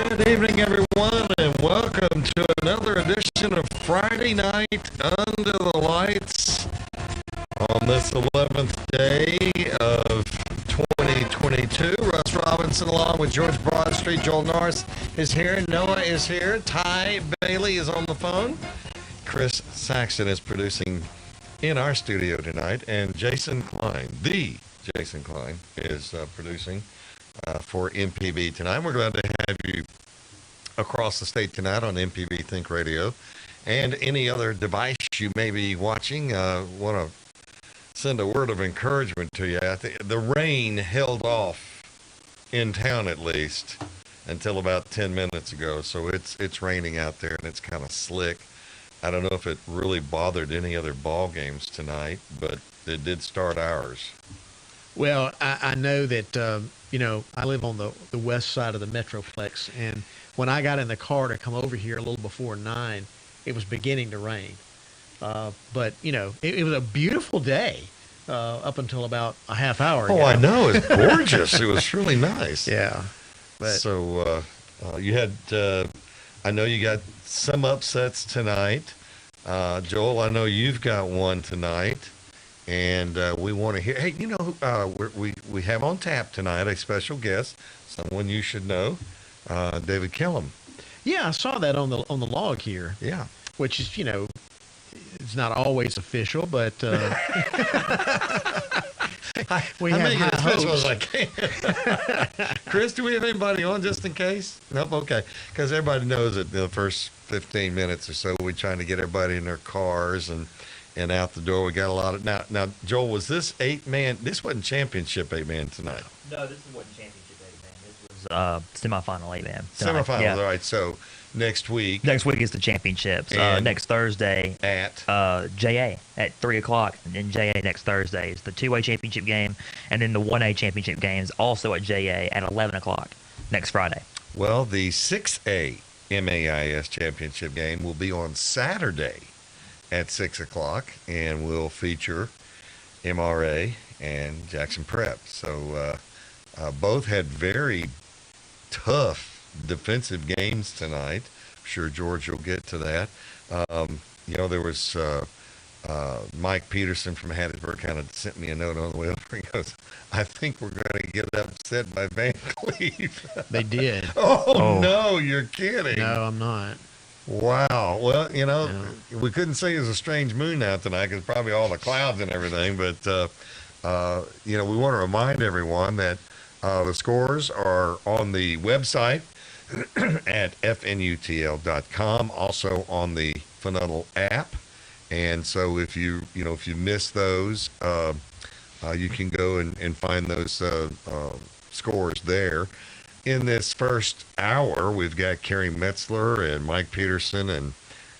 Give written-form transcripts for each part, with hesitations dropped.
Good evening, everyone, and welcome to another edition of Friday Night Under the Lights on this 11th day of 2022. Russ Robinson along with George Broadstreet. Joel Norris is here. Noah is here. Ty Bailey is on the phone. Chris Saxon is producing in our studio tonight. And Jason Klein, the Jason Klein, is producing for MPB tonight. We're glad to have you across the state tonight on MPB Think Radio and any other device you may be watching. Want to send a word of encouragement to you. The rain held off in town at least until about 10 minutes ago, so it's raining out there and it's kind of slick. I don't know if it really bothered any other ball games tonight, but it did start ours. Well, I know that, I live on the west side of the Metroplex, and when I got in the car to come over here a little before 9, it was beginning to rain. But, it was a beautiful day up until about a half hour ago. Oh, I know. It's gorgeous. It was really nice. Yeah. But, so you had, I know you got some upsets tonight. Joel, I know you've got one tonight. And we want to hear. Hey, we have on tap tonight a special guest, someone you should know, David Kellum. Yeah, I saw that on the log here. Yeah, which is it's not always official, but we have make it high as official as hopes. I can. Chris, do we have anybody on just in case? Nope. Okay, because everybody knows that the first 15 minutes or so we're trying to get everybody in their cars and out the door. We got a lot of now. Joel, was this 8-man? This wasn't championship 8-man tonight. No, this wasn't championship 8-man. This was semifinal 8-man. Semifinal. Yeah. All right. So next week. Next week is the championships. Next Thursday at JA at 3:00, and then JA next Thursday is the 2A championship game, and then the 1A championship games also at JA at 11:00 next Friday. Well, the 6A MAIS championship game will be on Saturday at 6:00, and we'll feature MRA and Jackson Prep. So both had very tough defensive games tonight. I'm sure George will get to that. There was Mike Peterson from Hattiesburg kind of sent me a note on the way over. He goes, I think we're going to get upset by Van Cleve. They did. Oh, no, you're kidding. No, I'm not. Wow. Well, we couldn't say it was a strange moon out tonight because probably all the clouds and everything. But, we want to remind everyone that the scores are on the website at FNUTL.com, also on the FNUTL app. And so if you miss those, you can go and find those scores there. In this first hour, we've got Kerry Metzler and Mike Peterson and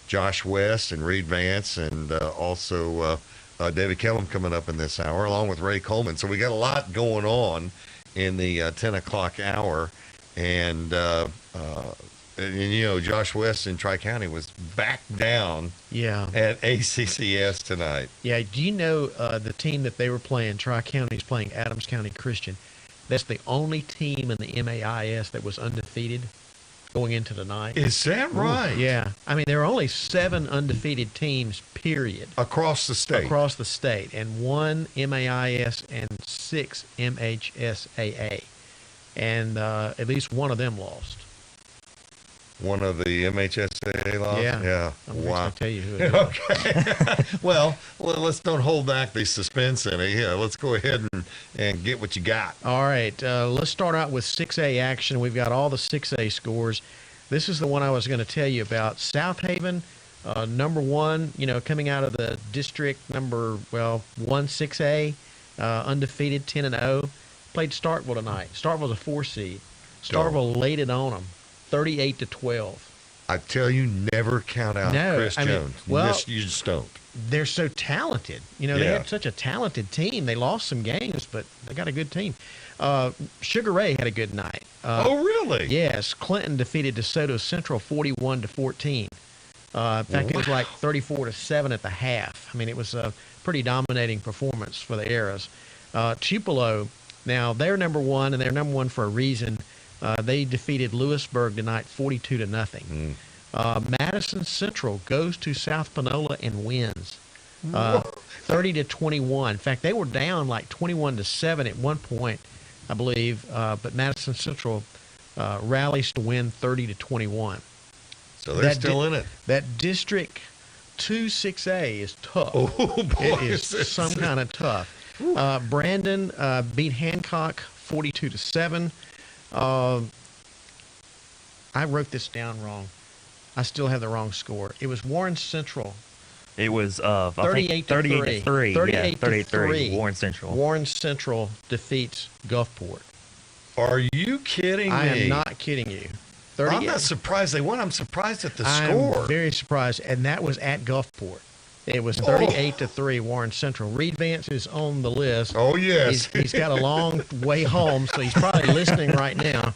Josh West and Reed Vance and also David Kellum coming up in this hour, along with Ray Coleman. So we got a lot going on in the 10 o'clock hour. And Josh West in Tri-County was back down at ACCS tonight. Yeah, do you know the team that they were playing, Tri-County, is playing Adams County Christian? That's the only team in the MAIS that was undefeated going into the night. Is that right? Yeah. I mean, there are only 7 undefeated teams, period. Across the state. Across the state. And 1 MAIS and 6 MHSAA. And at least one of them lost. One of the MHSAA lost? Yeah. I'm wow. going to tell you who it is. Okay. well, let's don't hold back the suspense in it. Yeah, let's go ahead and get what you got. All right. Let's start out with 6A action. We've got all the 6A scores. This is the one I was going to tell you about. South Haven, number 1, coming out of the district number, 1-6A, undefeated, 10-0. Played Starkville tonight. Starkville's a 4 seed. Starkville laid it on them. 38-12. I tell you, never count out Chris Jones. You just don't. They're so talented. They had such a talented team. They lost some games, but they got a good team. Sugar Ray had a good night. Oh, really? Yes. Clinton defeated DeSoto Central 41-14. In fact, it was like 34-7 at the half. I mean, it was a pretty dominating performance for the Eras. Tupelo, now they're number 1, and they're number 1 for a reason. They defeated Lewisburg tonight 42-0. Madison Central goes to South Panola and wins 30-21. In fact, they were down like 21-7 at one point, I believe, but Madison Central rallies to win 30-21. So they're still in it. That District 2 6A is tough. Oh, boy. It is some kind of tough. Brandon beat Hancock 42-7. I wrote this down wrong. I still have the wrong score. It was Warren Central. It was 38 to 3. 38-3. Warren Central. Warren Central defeats Gulfport. Are you kidding me? I am not kidding you. I'm not surprised they won. I'm surprised at the score. I'm very surprised, and that was at Gulfport. It was 38-3 Warren Central. Reed Vance is on the list. Oh, yes. He's got a long way home, so he's probably listening right now.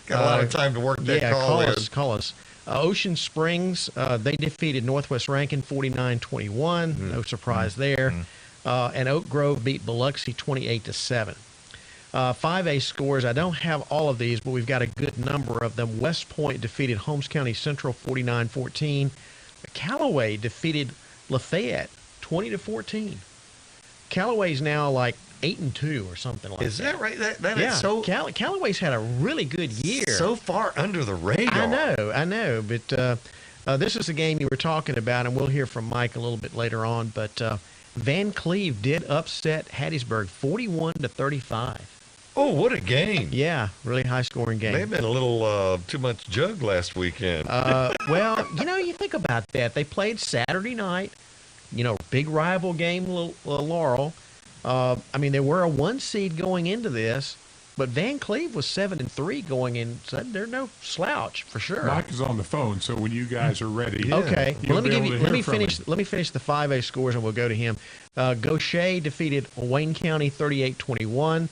Got a lot of time to work that call in. Call us. Ocean Springs, they defeated Northwest Rankin 49-21. No surprise there. And Oak Grove beat Biloxi 28-7. 5A scores, I don't have all of these, but we've got a good number of them. West Point defeated Holmes County Central 49-14. Callaway defeated Lafayette 20-14. Callaway's now like 8-2 or something like that. Is that right? That yeah. is so. Callaway's had a really good year. So far under the radar. I know. But this is the game you were talking about, and we'll hear from Mike a little bit later on. But Van Cleve did upset Hattiesburg 41-35. Oh, what a game. Yeah, really high-scoring game. May have been a little too much jug last weekend. Well, you think about that. They played Saturday night, big rival game, Laurel. They were a 1 seed going into this, but Van Cleve was 7-3 going in, so they're no slouch for sure. Mike is on the phone, so when you guys are ready, okay. Well, let me finish the 5A scores, and we'll go to him. Gaucher defeated Wayne County 38-21.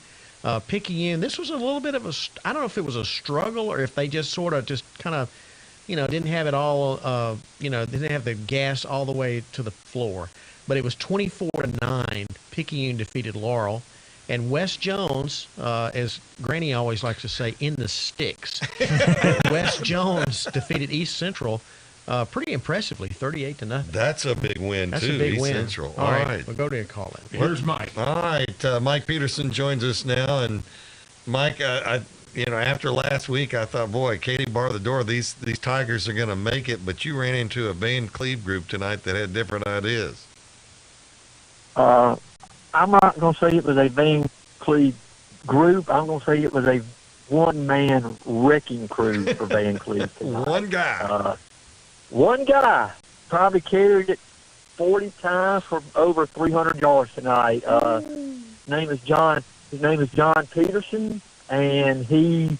Picayune, this was a little bit of I don't know if it was a struggle or if they just sort of didn't have it all, didn't have the gas all the way to the floor. But it was 24-9. Picayune defeated Laurel. And West Jones, as Granny always likes to say, in the sticks. West Jones defeated East Central pretty impressively, 38-0. That's a big win, That's too, a big East win. Central. All right. We'll go to a call-in. Here's Mike. All right. Mike Peterson joins us now. And, Mike, after last week, I thought, boy, Katie barred the door. These Tigers are going to make it. But you ran into a Van Cleve group tonight that had different ideas. I'm not going to say it was a Van Cleve group. I'm going to say it was a one-man wrecking crew for Van Cleve tonight. One guy. Probably carried it 40 times for over 300 yards tonight. His name is John Peterson, and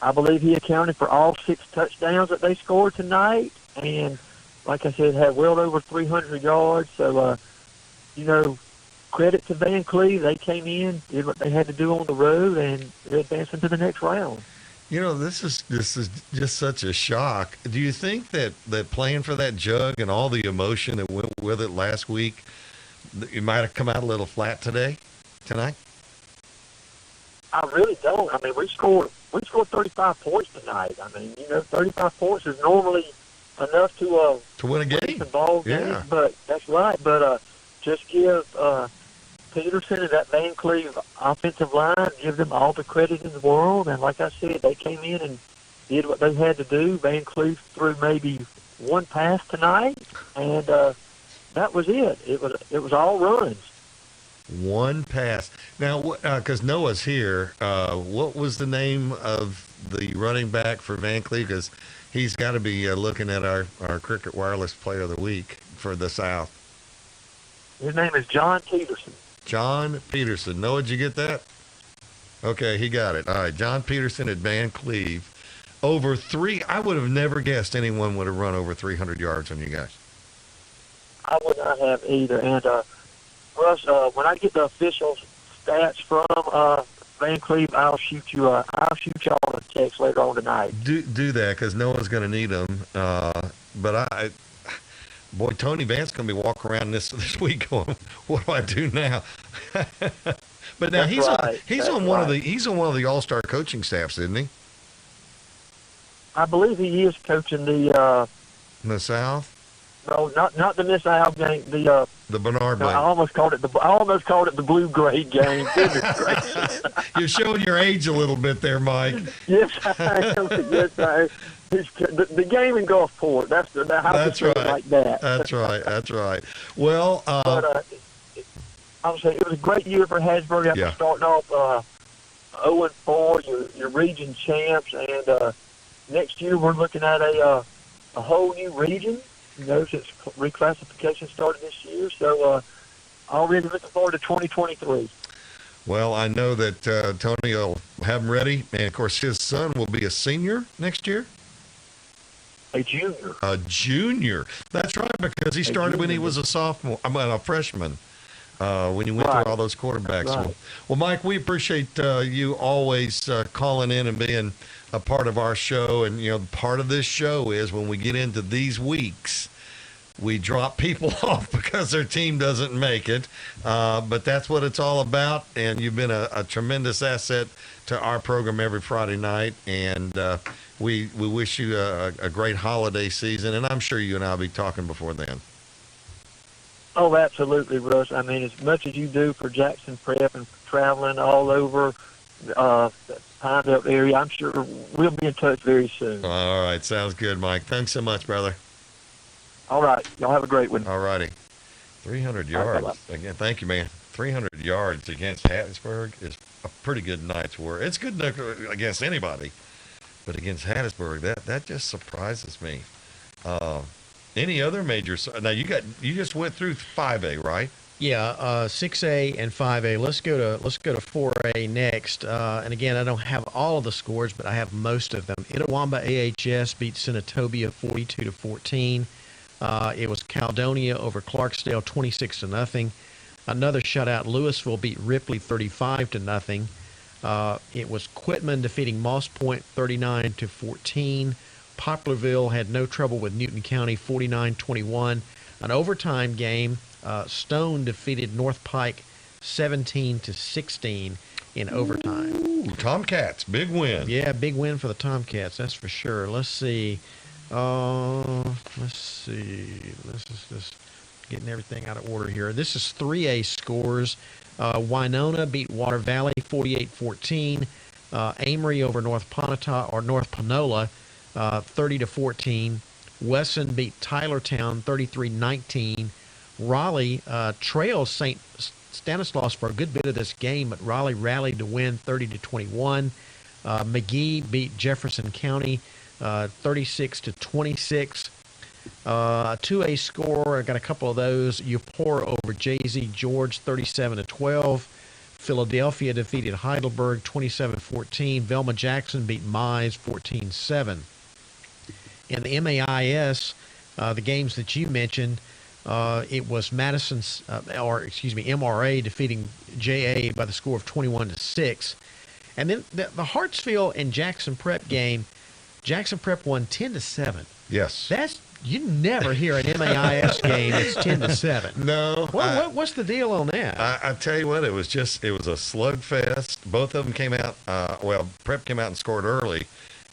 I believe he accounted for all 6 touchdowns that they scored tonight. And like I said, had well over 300 yards. So, credit to Van Cleve. They came in, did what they had to do on the road, and they're advancing to the next round. This is just such a shock. Do you think that playing for that jug and all the emotion that went with it last week, it might have come out a little flat tonight? I really don't. we scored 35 points tonight. 35 points is normally enough to win a game. Ball game. Yeah. But that's right. But just give Peterson and that Van Cleve offensive line, give them all the credit in the world. And like I said, they came in and did what they had to do. Van Cleve threw maybe one pass tonight, and that was it. It was all runs. One pass. Now, because Noah's here, what was the name of the running back for Van Cleve? Because he's got to be looking at our Cricket Wireless Player of the Week for the South. His name is John Peterson. John Peterson. Noah, did you get that? Okay, he got it. All right, John Peterson at Van Cleve. I would have never guessed anyone would have run over 300 yards on you guys. I would not have either. And, Russ, when I get the official stats from Van Cleve, I'll shoot y'all a text later on tonight. Do that, because Noah's going to need them. But boy, Tony Vance going to be walking around this week going, what do I do now? But now he's on one of the All-Star coaching staffs, isn't he? I believe he is coaching the. In the South? No, not the Miss Al game. The Bernard no, Blake. I almost called it the blue gray game. Goodness gracious. You're showing your age a little bit there, Mike. Yes, I am. Yes, I am. The game in Gulfport. That's right. Like that. That's right. That's right. Well, but I would say it was a great year for Hattiesburg after Yeah. starting off 0-4, your region champs, and next year we're looking at a whole new region. You know, since reclassification started this year, so already looking forward to 2023. well, I know that Tony will have him ready, and of course his son will be a senior next year. A junior. A junior. That's right, because he started when he was a sophomore. A freshman. When you went Right. through all those quarterbacks. Right. Well, Mike, we appreciate you always calling in and being a part of our show. And, you know, part of this show is when we get into these weeks, we drop people off because their team doesn't make it. But that's what it's all about. And you've been a tremendous asset to our program every Friday night. And we wish you a great holiday season. And I'm sure you and I will be talking before then. Oh, absolutely, Russ. I mean, as much as you do for Jackson Prep and traveling all over the Pineville area, I'm sure we'll be in touch very soon. All right. Sounds good, Mike. Thanks so much, brother. All right. Y'all have a great one. All righty. 300 All right, yards. Again, thank you, man. 300 yards against Hattiesburg is a pretty good night's work. It's good enough against anybody, but against Hattiesburg, that just surprises me. Any other major? Now you just went through 5A, right? Yeah, 6A and 5A. Let's go to 4A next. And again, I don't have all of the scores, but I have most of them. Itawamba AHS beat Senatobia 42-14. It was Caledonia over Clarksdale 26-0. Another shutout. Louisville beat Ripley 35-0. It was Quitman defeating Moss Point 39-14. Poplarville had no trouble with Newton County 49-21. An overtime game. Stone defeated North Pike 17-16 in overtime. Ooh, Tomcats, big win. Yeah, big win for the Tomcats, that's for sure. Let's see. This is just getting everything out of order here. This is 3A scores. Winona beat Water Valley 48-14. Amory over North Panola 30-14. Wesson beat Tylertown 33-19. Raleigh trails St. Stanislaus for a good bit of this game, but Raleigh rallied to win 30-21. McGee beat Jefferson County 36-26. 2A score, I got a couple of those. Eupora over Jay-Z George 37-12. Philadelphia defeated Heidelberg 27-14. Velma Jackson beat MAIS 14-7. In the MAIS, the games that you mentioned, it was MRA defeating JA by the score of 21-6. And then the Hartsville and Jackson Prep game, Jackson Prep won 10-7. Yes. You never hear an MAIS game that's 10-7. No. What's the deal on that? I tell you what, it was a slugfest. Both of them came out. Prep came out and scored early,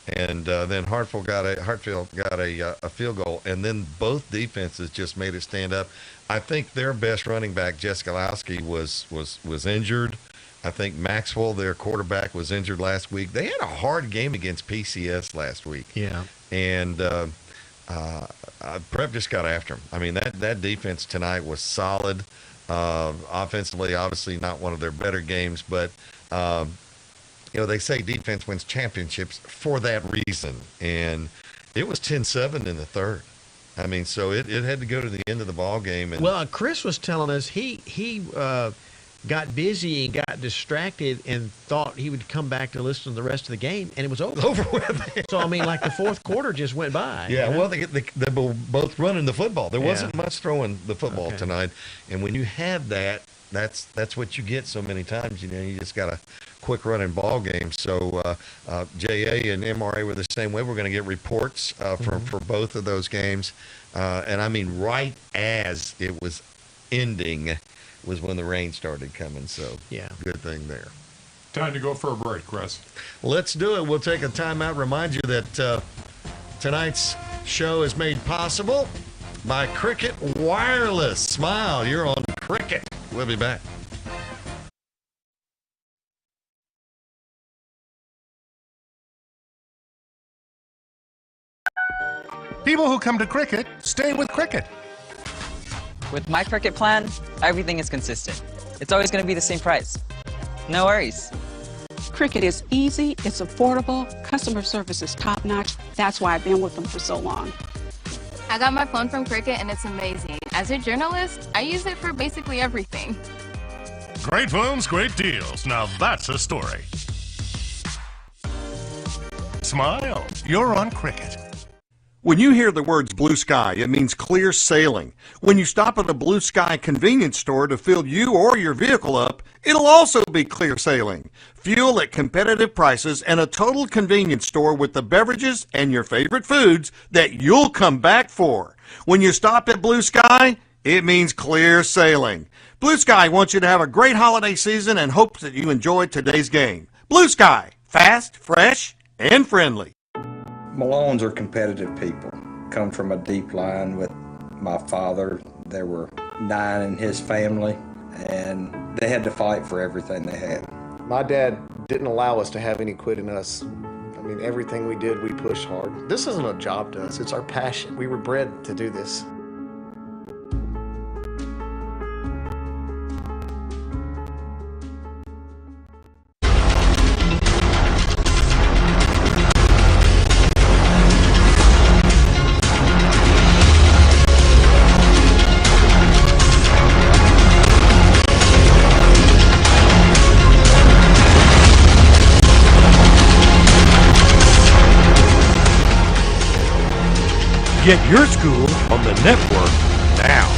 and then Hartfield got a field goal, and then both defenses just made it stand up. I think their best running back, Jessica Lowski, was injured. I think Maxwell, their quarterback, was injured last week. They had a hard game against PCS last week. Yeah. And Prep just got after him. I mean, that defense tonight was solid. Offensively, obviously not one of their better games, but they say defense wins championships for that reason. And it was 10-7 in the third. I mean, so it had to go to the end of the ball game. And well, Chris was telling us he got busy and got distracted and thought he would come back to listen to the rest of the game, and it was over. Over with. So, I mean, like the fourth quarter just went by. Yeah, you know? well, they were both running the football. There wasn't much throwing the football tonight. And when you have that, that's what you get so many times. You just got a quick running ball game. So JA and MRA were the same way. We're going to get reports for both of those games. And I mean, right as it was ending was when the rain started coming. So yeah, good thing there. Time to go for a break, Russ. Let's do it. We'll take a timeout. Remind you that Tonight's show is made possible by Cricket Wireless. Smile, you're on Cricket. We'll be back. People who come to Cricket stay with Cricket. With my Cricket plan, everything is consistent. It's always going to be the same price. No worries. Cricket is easy, it's affordable, customer service is top-notch. That's why I've been with them for so long. I got my phone from Cricket and it's amazing. As a journalist, I use it for basically everything. Great phones, great deals. Now that's a story. Smile, you're on Cricket. When you hear the words blue sky, it means clear sailing. When you stop at a Blue Sky convenience store to fill you or your vehicle up, it'll also be clear sailing. Fuel at competitive prices and a total convenience store with the beverages and your favorite foods that you'll come back for. When you stop at Blue Sky, it means clear sailing. Blue Sky wants you to have a great holiday season and hopes that you enjoyed today's game. Blue Sky, fast, fresh, and friendly. Malones are competitive people. Come from a deep line with my father. There were 9 in his family, and they had to fight for everything they had. My dad didn't allow us to have any quit in us. I mean, everything we did, we pushed hard. This isn't a job to us, it's our passion. We were bred to do this. Get your school on the network now.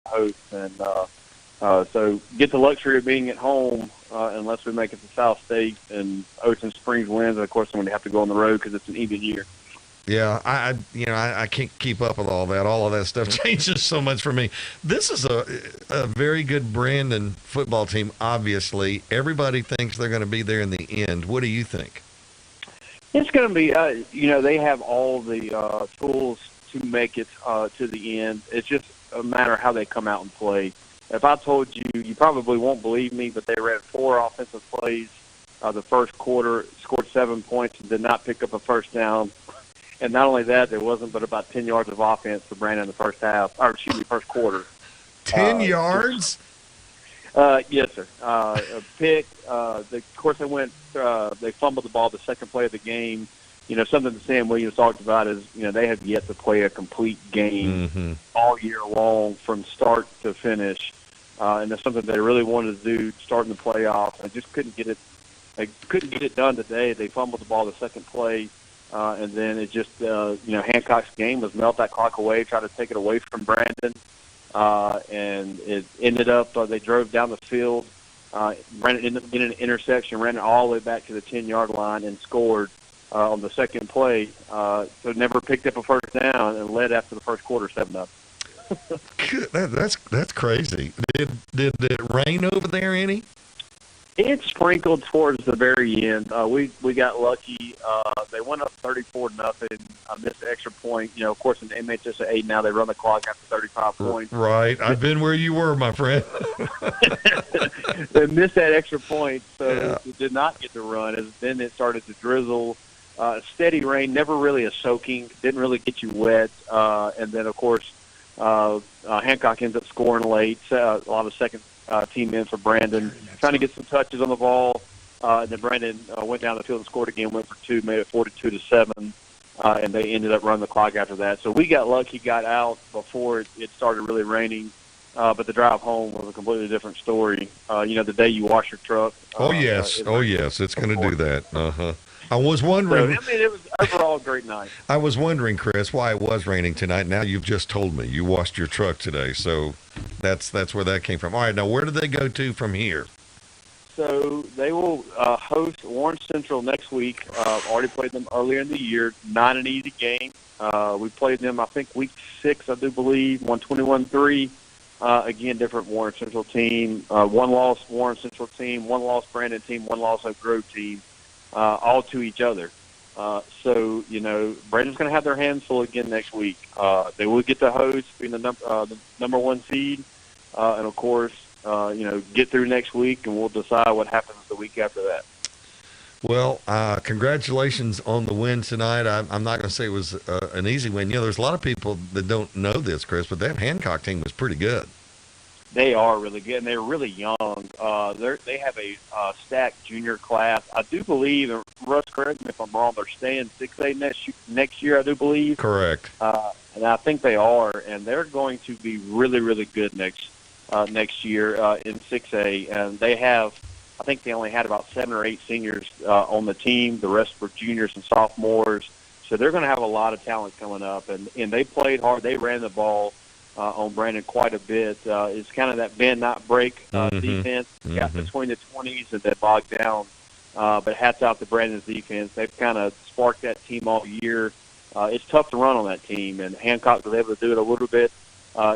Host, and so get the luxury of being at home unless we make it to South State and Ocean Springs wins. And of course, I'm going to have to go on the road because it's an even year. Yeah, I can't keep up with all that. All of that stuff changes so much for me. This is a very good Brandon football team, obviously. Everybody thinks they're going to be there in the end. What do you think? It's going to be, they have all the tools to make it to the end. It's just a matter of how they come out and play. If I told you, you probably won't believe me, but they ran 4 offensive plays the first quarter, scored 7 points, and did not pick up a first down. And not only that, there wasn't but about 10 yards of offense for Brandon in the first quarter. 10 yards? Yes, sir. A pick. Of course, they fumbled the ball the second play of the game. Something that Sam Williams talked about is, they have yet to play a complete game all year long from start to finish. And that's something they really wanted to do starting the playoffs. I just couldn't get it. They couldn't get it done today. They fumbled the ball the second play. And then it just, Hancock's game was melt that clock away, try to take it away from Brandon. And it ended up, they drove down the field. Brandon ended up getting an interception, ran it all the way back to the 10-yard line and scored on the second play. So never picked up a first down and led after the first quarter 7-0. That's crazy. Did it rain over there any? It sprinkled towards the very end. We got lucky. They went up 34-0. I missed the extra point. You know, of course, in the MHSAA now they run the clock after 35 points. Right. I've been where you were, my friend. They missed that extra point, so it did not get the run. Then it started to drizzle. Steady rain, never really a soaking, didn't really get you wet. And then, of course, Hancock ends up scoring late. A lot of second team in for Brandon, trying to get some touches on the ball. And then Brandon went down the field and scored again, went for 2, made it 42-7. And they ended up running the clock after that. So we got lucky, got out before it started really raining. But the drive home was a completely different story. You know, the day you wash your truck. Yes, it's going to do that. I was wondering. So, I mean, it was overall a great night. I was wondering, Chris, why it was raining tonight. Now you've just told me you washed your truck today, so that's where that came from. All right, now where do they go to from here? So they will host Warren Central next week. Already played them earlier in the year. Not an easy game. We played them, I think, week 6, I do believe, 121-3. Again, different Warren Central team. One loss Warren Central team, one loss Brandon team, one loss Oak Grove team. All to each other. So, you know, Brandon's going to have their hands full again next week. They will get the host, being the number 1 seed, and, of course, you know, get through next week, and we'll decide what happens the week after that. Well, congratulations on the win tonight. I'm not going to say it was an easy win. You know, there's a lot of people that don't know this, Chris, but that Hancock team was pretty good. They are really good, and they're really young. They have a stacked junior class. I do believe, and Russ, correct me if I'm wrong, they're staying 6A next year, I do believe. Correct. And I think they are, and they're going to be really, really good next year in 6A. And they have, I think they only had about 7 or 8 seniors on the team. The rest were juniors and sophomores. So they're going to have a lot of talent coming up, and they played hard. They ran the ball on Brandon quite a bit. It's kind of that bend, not break defense. Got between the 20s and then bogged down. But hats out to Brandon's defense. They've kind of sparked that team all year. It's tough to run on that team, and Hancock was able to do it a little bit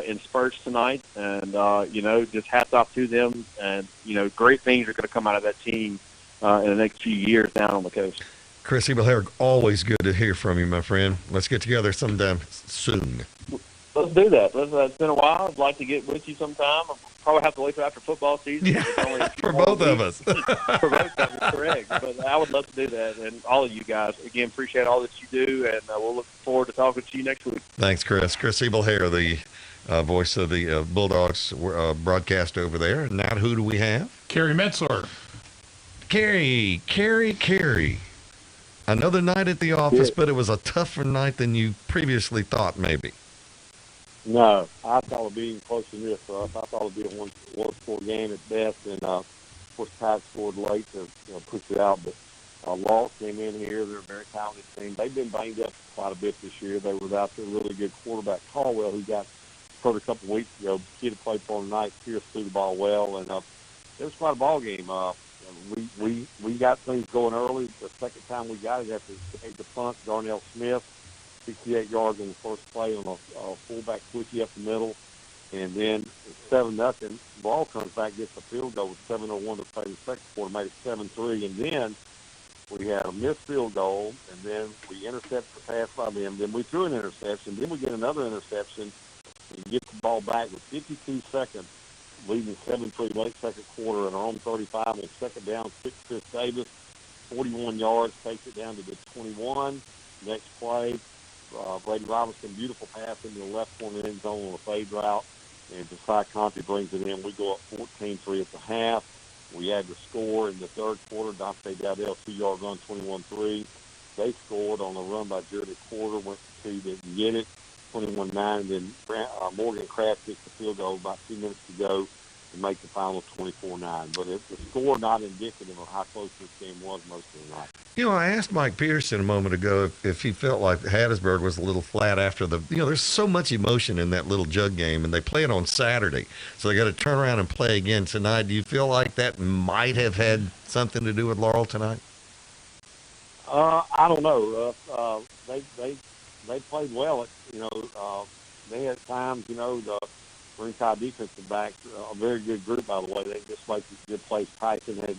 in spurts tonight. And, you know, just hats off to them. And, you know, great things are going to come out of that team in the next few years down on the coast. Chris Ebelhair, always good to hear from you, my friend. Let's get together sometime soon. Let's do that. It's been a while. I'd like to get with you sometime. I'll probably have to wait till after football season. Yeah, for both of us. For both of us, correct. But I would love to do that. And all of you guys, again, appreciate all that you do, and we'll look forward to talking to you next week. Thanks, Chris. Chris Ebelhair, the voice of the Bulldogs broadcast over there. And now who do we have? Kerry Metzler. Kerry. Another night at the office, but it was a tougher night than you previously thought, maybe. No, I thought it would be closer than this for us. I thought it would be a one-score game at best, and of course, Tide scored late to push it out. But Loss came in here. They're a very talented team. They've been banged up quite a bit this year. They were without their really good quarterback, Caldwell, who got hurt a couple of weeks ago. Kid who played for tonight. Pierce threw the ball well, and it was quite a ball game. We got things going early. The second time we got it after the punt, Darnell Smith, 68 yards in the first play on a fullback quickie up the middle. And then 7-0. Ball comes back, gets a field goal with 7:01 to play in the second quarter, made it 7-3. And then we had a missed field goal, and then we intercepted the pass by them. Then we threw an interception. Then we get another interception and get the ball back with 52 seconds, leading 7-3 late second quarter, and our own 35 on second down, Chris Davis, 41 yards, takes it down to the 21. Next play, Brady Robinson, beautiful pass into the left corner end zone on a fade route, and Josiah Conte brings it in. We go up 14-3 at the half. We had to score in the third quarter. Dante Dowdell, 2-yard run, 21-3. They scored on a run by Jared Quarter, went to 2, didn't get it, 21-9. And then Morgan Kraft gets the field goal about 2 minutes to go to make the final 24-9. But the score not indicative of how close this game was most of the night. You know, I asked Mike Pearson a moment ago if he felt like Hattiesburg was a little flat after there's so much emotion in that little jug game, and they play it on Saturday. So they got to turn around and play again tonight. Do you feel like that might have had something to do with Laurel tonight? I don't know. They played well. They had times, Ringside defensive backs, a very good group, by the way. They just played some good plays. Tyson had,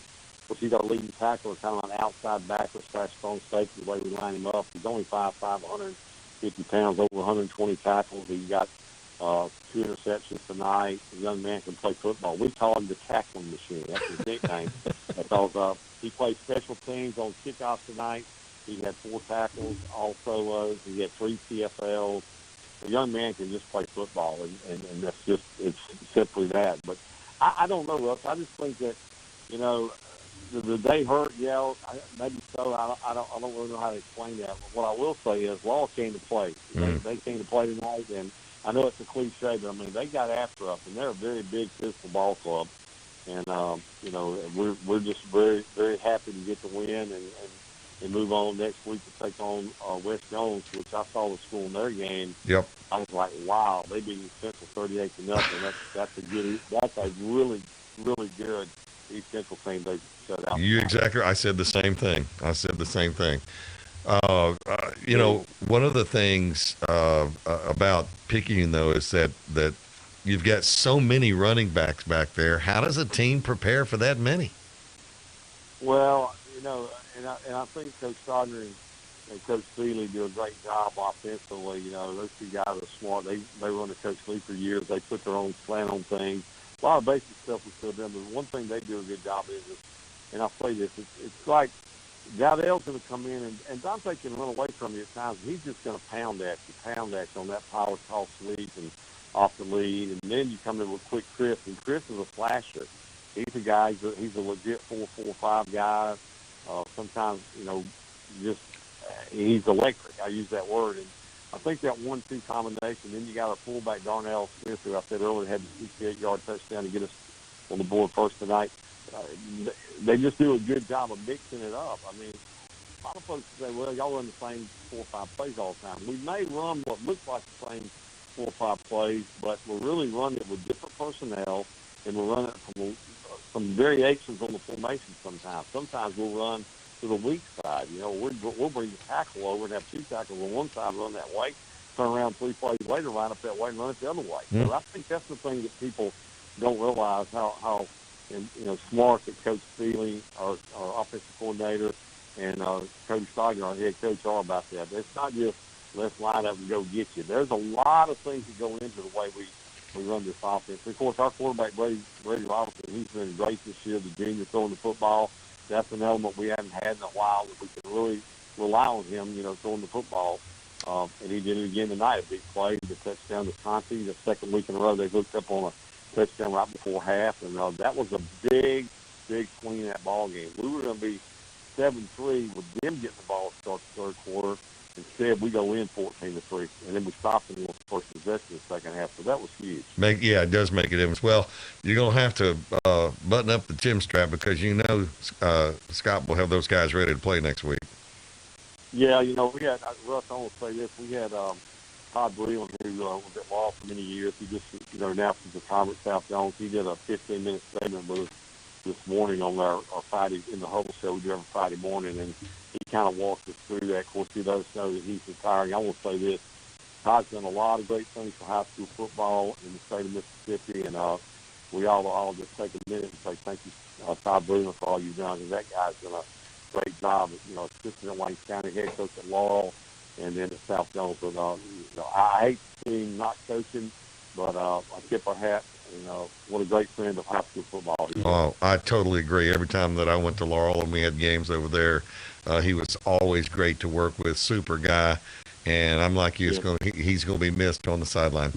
he's our leading tackler, kind of an outside backer / strong safety, the way we line him up. He's only 5'5", 150 pounds, over 120 tackles. He got 2 interceptions tonight. The young man can play football. We call him the tackling machine. That's his nickname. Because he played special teams on kickoffs tonight. He had 4 tackles, all solos. He had 3 TFLs. A young man can just play football, and that's just, it's simply that. But I don't know, Russ. I just think that, you know, the day hurt, yeah, maybe so. I don't really know how to explain that. But what I will say is Law came to play. They came to play tonight, and I know it's a cliche, but I mean, they got after us, and they're a very big physical ball club. And, you know, we're just very, very happy to get the win and move on next week to take on West Jones, which I saw the school in their game. Yep. I was like, wow, they beat Central 38-0. That's a really, really good East Central team they shut out. You exactly. I said the same thing. You know, one of the things about Picayune, though, is that you've got so many running backs back there. How does a team prepare for that many? Well, you know, and I think Coach Stodner and Coach Seeley do a great job offensively. You know, those 2 guys are smart. They run the Coach Lee for years. They put their own slant on things. A lot of basic stuff we still done, but one thing they do a good job is, and I'll say this, it's like Dowdell's going to come in, and Dante can run away from you at times. He's just going to pound at you on that power toss sweep and off the lead, and then you come in with quick Chris, and Chris is a flasher. He's a guy, he's a legit 4-4-5 guy. Sometimes, you know, just he's electric. I use that word, and I think that 1-2 combination. Then you got our fullback Darnell Smith, who I said earlier had the 68-yard touchdown to get us on the board first tonight. They just do a good job of mixing it up. I mean, a lot of folks say, well, y'all run the same 4 or 5 plays all the time. We may run what looks like the same 4 or 5 plays, but we're really running it with different personnel, and we're running it from some variations on the formation sometimes. Sometimes we'll run to the weak side. You know, we'll bring the tackle over and have 2 tackles on one side, run that way, turn around 3 plays later, line up that way, and run it the other way. Mm-hmm. So I think that's the thing that people don't realize how smart that Coach Seeley, our offensive coordinator, and Coach Stogner, our head coach, are about that. It's not just let's line up and go get you. There's a lot of things that go into the way we run this offense. Of course, our quarterback, Brady Robinson, he's been great this year, the junior throwing the football. That's an element we haven't had in a while that we can really rely on him, you know, throwing the football. And he did it again tonight, a big play, the touchdown to Conti, the second week in a row. They hooked up on a touchdown right before half, and that was a big swing in that ball game. We were going to be 7-3 with them getting the ball to start the third quarter. Instead, we go in 14-3, and then we stopped them on the first possession in the second half. So that was huge. Yeah, it does make a difference. Well, you're going to have to button up the gym strap because you know Scott will have those guys ready to play next week. Yeah, you know, we had, Russ, I want to say this, we had Todd Breland, who was at Law for many years. He just, you know, announced his retirement at South Jones. He did a 15-minute statement with us this morning on our Friday, in the Hubble show we do every Friday morning, and he kind of walked us through that. Of course, he let us know that he's retiring. I want to say this, Todd's done a lot of great things for high school football in the state of Mississippi, and we all just take a minute and say thank you, Todd Breland, for all you've done, because that guy's done a great job, you know, assistant at Wayne County, head coach at Laurel, and then at South Jones. But, you know, I hate to see him not coaching, but I tip our hat. You know, what a great friend of high school football. Oh, I totally agree. Every time that I went to Laurel and we had games over there, he was always great to work with, super guy. And I'm like you, he's going to be missed on the sideline.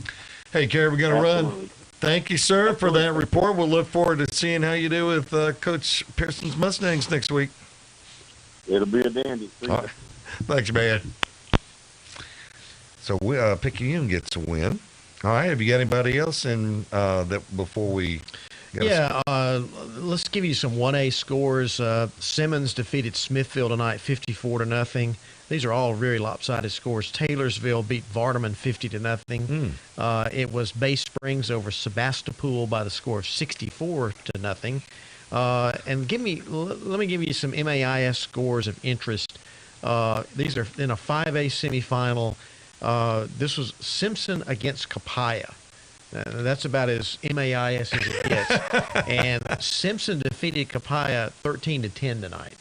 Hey, Kerry, we're going to run. Thank you, sir, for that report. We'll look forward to seeing how you do with Coach Pearson's Mustangs next week. It'll be a dandy. Right. Thanks, man. So Picayune gets a win. All right. Have you got anybody else in that before we? Let's give you some 1A scores. Simmons defeated Smithville tonight, 54-0. These are all very lopsided scores. Taylorsville beat Vardaman 50-0. It was Bay Springs over Sebastopol by the score of 64-0. And let me give you some MAIS scores of interest. These are in a 5A semifinal. This was Simpson against Capaya. That's about as MAIS as it gets. And Simpson defeated Capaya 13-10 tonight.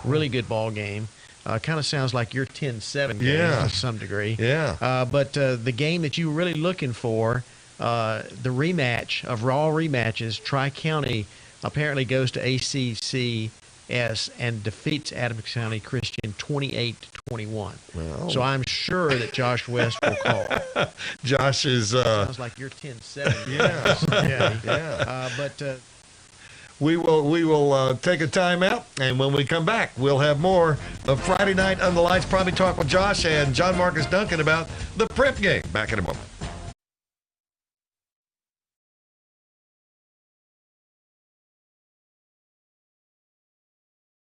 Really good ball game. Kind of sounds like your 10-7 game to some degree. Yeah. But the game that you were really looking for, the rematch of all rematches, Tri-County apparently goes to ACCS and defeats Adams County Christian 28-21. Well. So I'm sure that Josh West will call. Josh is... sounds like your 10-7. Yeah. But... We will take a timeout, and when we come back, we'll have more of Friday Night Under the Lights. Probably talk with Josh and John Marcus Duncan about the Prep game. Back in a moment.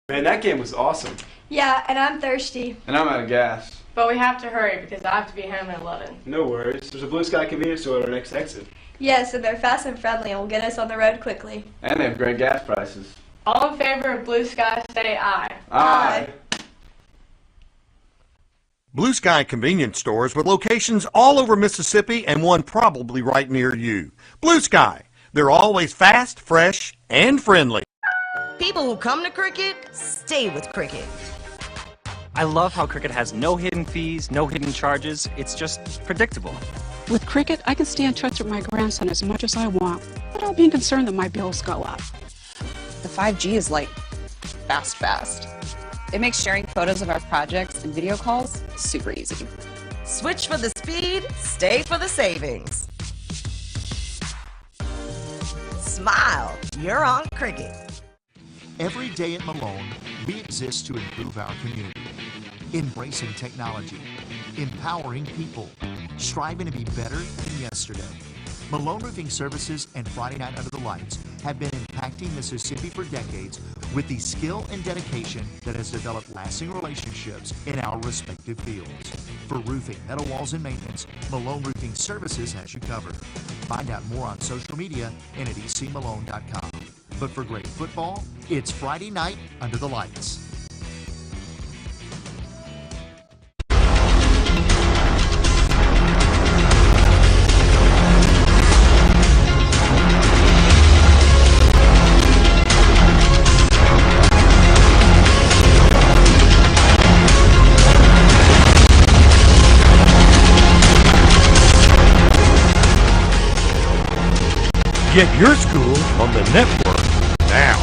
Man, that game was awesome. Yeah, and I'm thirsty. And I'm out of gas. But we have to hurry because I have to be home at 11. No worries. There's a Blue Sky convenience store at our next exit. Yeah, so they're fast and friendly and will get us on the road quickly. And they have great gas prices. All in favor of Blue Sky, say aye. Aye. Blue Sky convenience stores with locations all over Mississippi and one probably right near you. Blue Sky. They're always fast, fresh, and friendly. People who come to Cricket, stay with Cricket. I love how Cricket has no hidden fees, no hidden charges. It's just predictable. With Cricket, I can stay in touch with my grandson as much as I want without being concerned that my bills go up. The 5G is like fast. It makes sharing photos of our projects and video calls super easy. Switch for the speed, stay for the savings. Smile, you're on Cricket. Every day at Malone, we exist to improve our community. Embracing technology, empowering people, striving to be better than yesterday. Malone Roofing Services and Friday Night Under the Lights have been impacting Mississippi for decades with the skill and dedication that has developed lasting relationships in our respective fields. For roofing, metal walls, and maintenance, Malone Roofing Services has you covered. Find out more on social media and at ecmalone.com. But for great football, it's Friday Night Under the Lights. Get your school on the network now.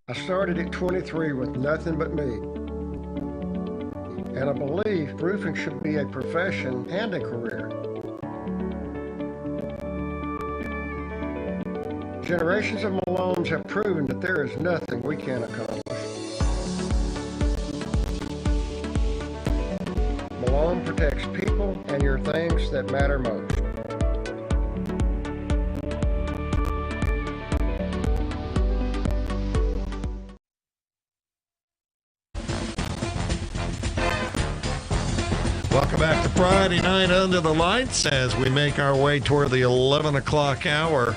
I started at 23 with nothing but me. And I believe roofing should be a profession and a career. Generations of Malones have proven that there is nothing we can't accomplish. Malone protects people and your things that matter most. Welcome back to Friday Night Under the Lights as we make our way toward the 11 o'clock hour.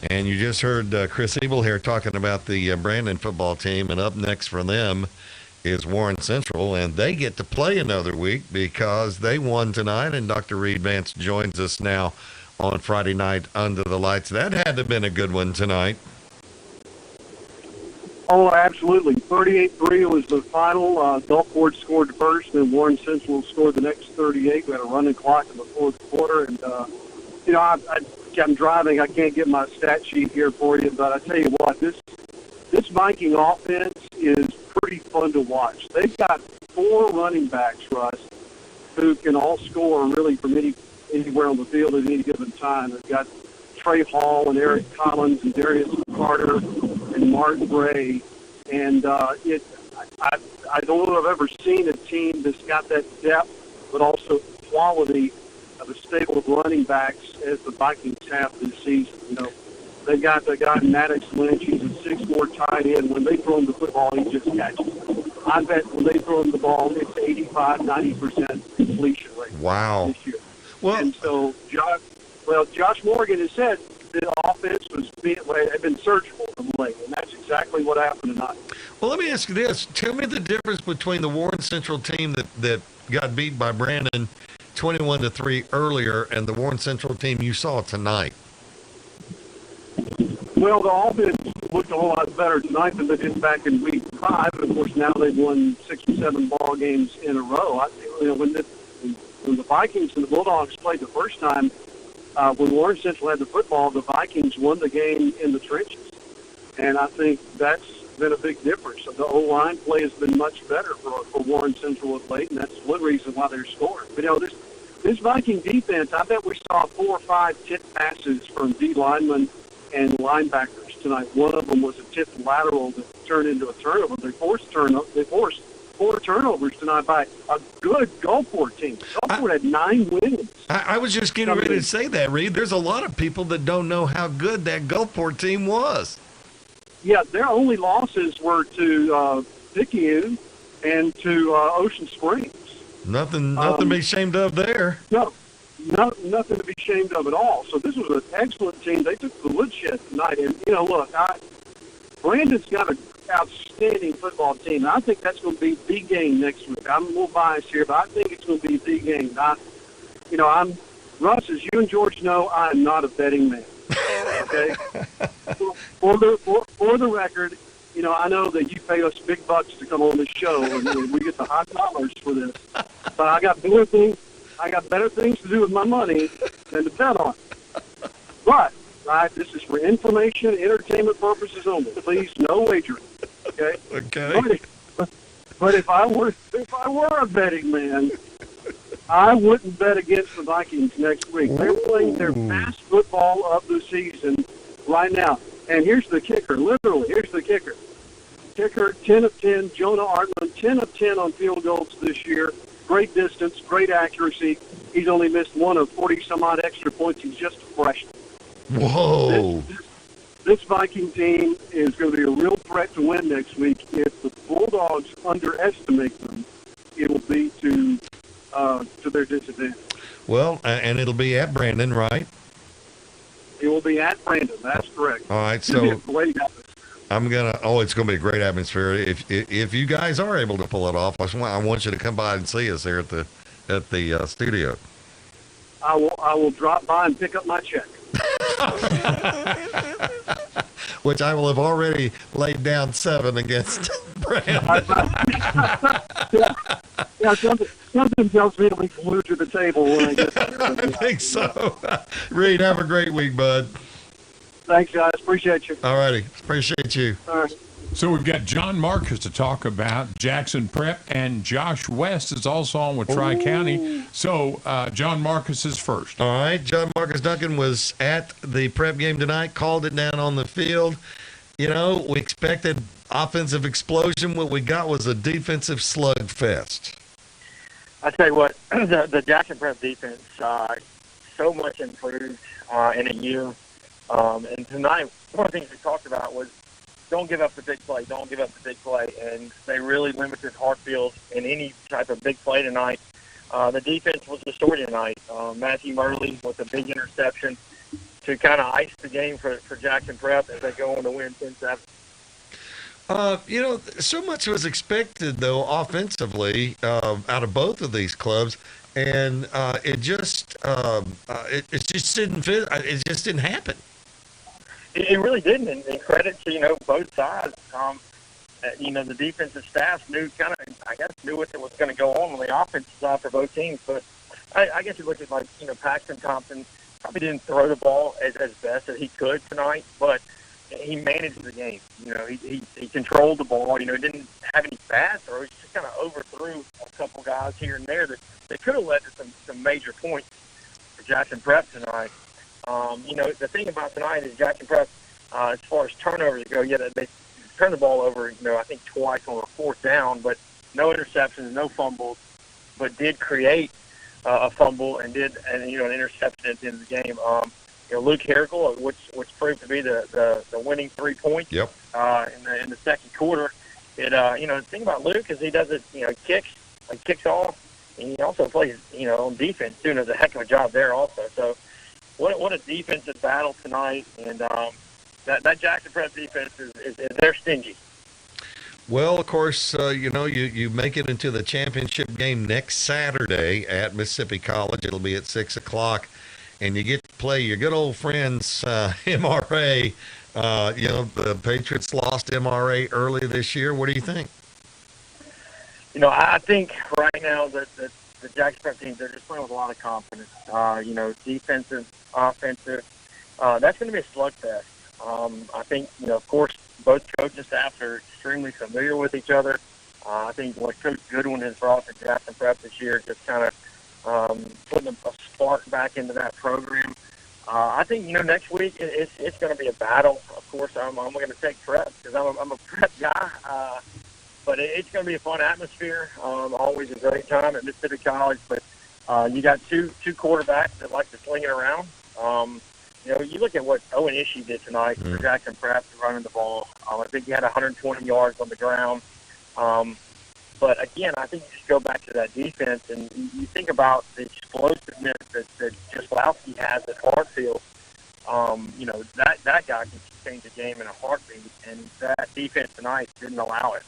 And you just heard Chris Ebel here talking about the Brandon football team. And up next for them is Warren Central. And they get to play another week because they won tonight. And Dr. Reed Vance joins us now on Friday Night Under the Lights. That had to have been a good one tonight. Oh, absolutely. 38-3 was the final. Gulfport scored first, and Warren Central scored the next 38. We had a running clock in the fourth quarter. And, I'm driving. I can't get my stat sheet here for you, but I tell you what, this Viking offense is pretty fun to watch. They've got 4 running backs, Russ, who can all score really from anywhere on the field at any given time. They've got Trey Hall and Eric Collins and Darius Carter and Mark Gray. And I don't know if I've ever seen a team that's got that depth but also quality of a stable of running backs as the Vikings have this season. You know, they've got the guy Maddox Lynch. He's a 6'4" tight end. When they throw him the football, he just catches it. I bet when they throw him the ball, it's 85-90% completion rate. Wow. This year. Well, and so Josh Morgan has said the offense had been searchable of late, and that's exactly what happened tonight. Well, let me ask you this. Tell me the difference between the Warren Central team that got beat by Brandon 21-3 earlier, and the Warren Central team you saw tonight? Well, the offense looked a whole lot better tonight than they did back in week 5. Of course, now they've won 6 or 7 ball games in a row. When the Vikings and the Bulldogs played the first time, when Warren Central had the football, the Vikings won the game in the trenches. And I think that's been a big difference. So the O-line play has been much better for Warren Central of late, and that's one reason why they're scoring. But, this Viking defense, I bet we saw 4 or 5 tip passes from D linemen and linebackers tonight. One of them was a tipped lateral that turned into a turnover. They forced 4 turnovers tonight by a good Gulfport team. Gulfport had 9 wins. I was just getting ready to say that, Reed. There's a lot of people that don't know how good that Gulfport team was. Yeah, their only losses were to Picayune and to Ocean Springs. Nothing to be ashamed of there. No, nothing to be ashamed of at all. So this was an excellent team. They took the woodshed tonight. And, look, Brandon's got an outstanding football team. I think that's going to be the game next week. I'm a little biased here, but I think it's going to be the game. Russ, as you and George know, I am not a betting man. Okay? For the record, I know that you pay us big bucks to come on this show, and we get the high dollars for this. But I got better things to do with my money than to bet on. But, right, this is for information, entertainment purposes only. Please, no wagering. Okay. Okay. But if I were a betting man, I wouldn't bet against the Vikings next week. They're playing their best football of the season right now. And here's the kicker. Literally, here's the kicker. Kicker, 10 of 10. Jonah Artman, 10 of 10 on field goals this year. Great distance, great accuracy. He's only missed one of 40-some-odd extra points. He's just a freshman. Whoa. This Viking team is going to be a real threat to win next week. If the Bulldogs underestimate them, it will be to their disadvantage. Well, and it'll be at Brandon, right? It will be at Brandon. That's correct. All right, so it's going to be a great atmosphere. If you guys are able to pull it off, I want you to come by and see us there at the studio. I will drop by and pick up my check. Which I will have already laid down 7 against Brandon. Yeah, something tells me to be glued to the table when I get there. I think so. Reed, have a great week, bud. Thanks, guys. Appreciate you. All righty. Appreciate you. All right. So we've got John Marcus to talk about Jackson Prep, and Josh West is also on with Tri-County. So John Marcus is first. All right. John Marcus Duncan was at the prep game tonight, called it down on the field. We expected offensive explosion. What we got was a defensive slugfest. I tell you what, the Jackson Prep defense so much improved in a year. And tonight, one of the things we talked about was don't give up the big play. Don't give up the big play. And they really limited Hartfield in any type of big play tonight. The defense was the story tonight. Matthew Murley with a big interception to kind of ice the game for Jackson Prep as they go on to win 10-7. So much was expected, though, offensively out of both of these clubs. And it just didn't fit. It just didn't happen. It really didn't, and credit to, both sides. The defensive staff knew what was going to go on the offensive side for both teams. But I guess you look at, Paxton Thompson probably didn't throw the ball as best as he could tonight, but he managed the game. He controlled the ball. He didn't have any bad throws. He just kind of overthrew a couple guys here and there that could have led to some major points for Jackson Prep tonight. The thing about tonight is Jackson Prep, as far as turnovers go, they turned the ball over, I think twice on a 4th down, but no interceptions, no fumbles, but did create a fumble and an interception at the end of the game. Luke Herrickle, which proved to be the winning 3 points. Yep. In the second quarter. The thing about Luke is he does it, kicks off, and he also plays, on defense too, and does a heck of a job there also. So what a defensive battle tonight, and that Jackson Prep defense is they're stingy. Well, of course, you make it into the championship game next Saturday at Mississippi College. It'll be at 6 o'clock, and you get to play your good old friends, MRA. The Patriots lost MRA early this year. What do you think? I think right now that the Jackson Prep team, they're just playing with a lot of confidence. Defensive, offensive. That's going to be a slugfest. I think, of course, both coaching staffs are extremely familiar with each other. I think what Coach Goodwin has brought to Jackson Prep this year, just kind of putting a spark back into that program. I think, next week it's going to be a battle. Of course, I'm going to take prep because I'm a prep guy. But it's going to be a fun atmosphere. Always a great time at Mississippi College. But you got two quarterbacks that like to sling it around. You look at what Owen Ishii did tonight for Jackson Prep running the ball. I think he had 120 yards on the ground. But again, I think you just go back to that defense and you think about the explosiveness that Jaslowski has at Hartfield. That guy can change the game in a heartbeat, and that defense tonight didn't allow it.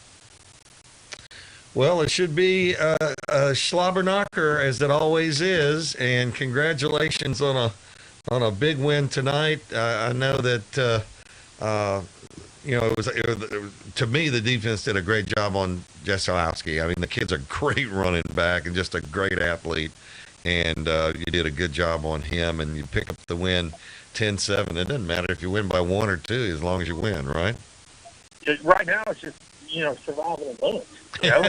Well, it should be a slobber knocker, as it always is, and congratulations on a big win tonight. I know that it was to me, the defense did a great job on Jaslowski. I mean, the kid's a great running back and just a great athlete, and you did a good job on him, and you pick up the win 10-7. It doesn't matter if you win by 1 or 2 as long as you win, right? Right now, it's just survival of bullets. And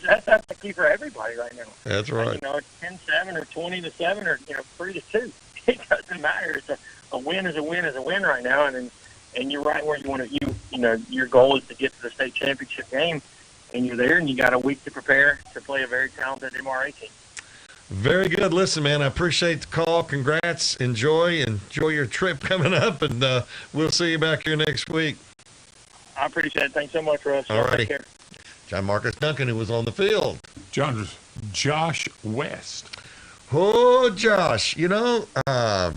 that's the key for everybody right now. That's right. It's 10-7 or 20-7 or 3-2. It doesn't matter. It's a win is a win is a win right now, and you're right where you want to. Your goal is to get to the state championship game, and you're there, and you got a week to prepare to play a very talented MRA team. Very good. Listen, man, I appreciate the call. Congrats. Enjoy your trip coming up, and we'll see you back here next week. I appreciate it. Thanks so much, Russ. All righty. John Marcus Duncan, who was on the field. Josh West. Oh, Josh. I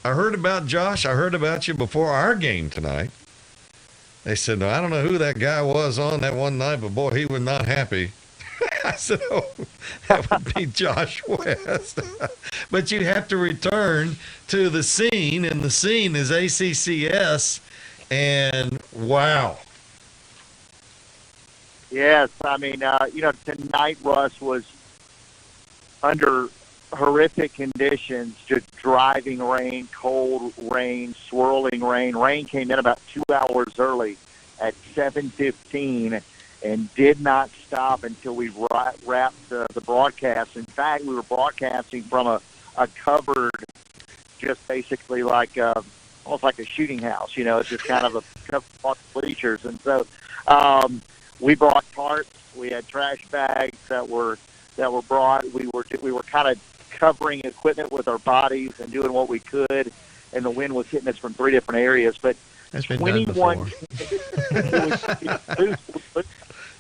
heard about Josh. I heard about you before our game tonight. They said, no, I don't know who that guy was on that one night, but boy, he was not happy. I said, oh, that would be Josh West. But you have to return to the scene, and the scene is ACCS. And wow. Yes, I mean, tonight Russ was under horrific conditions, just driving rain, cold rain, swirling rain. Rain came in about 2 hours early at 7:15 and did not stop until we wrapped the broadcast. In fact, we were broadcasting from a cupboard, just basically like almost like a shooting house, it's just kind of a couple of bleachers. And so we brought tarps. We had trash bags that were brought. We were kind of covering equipment with our bodies and doing what we could, and the wind was hitting us from 3 different areas. But that's been 21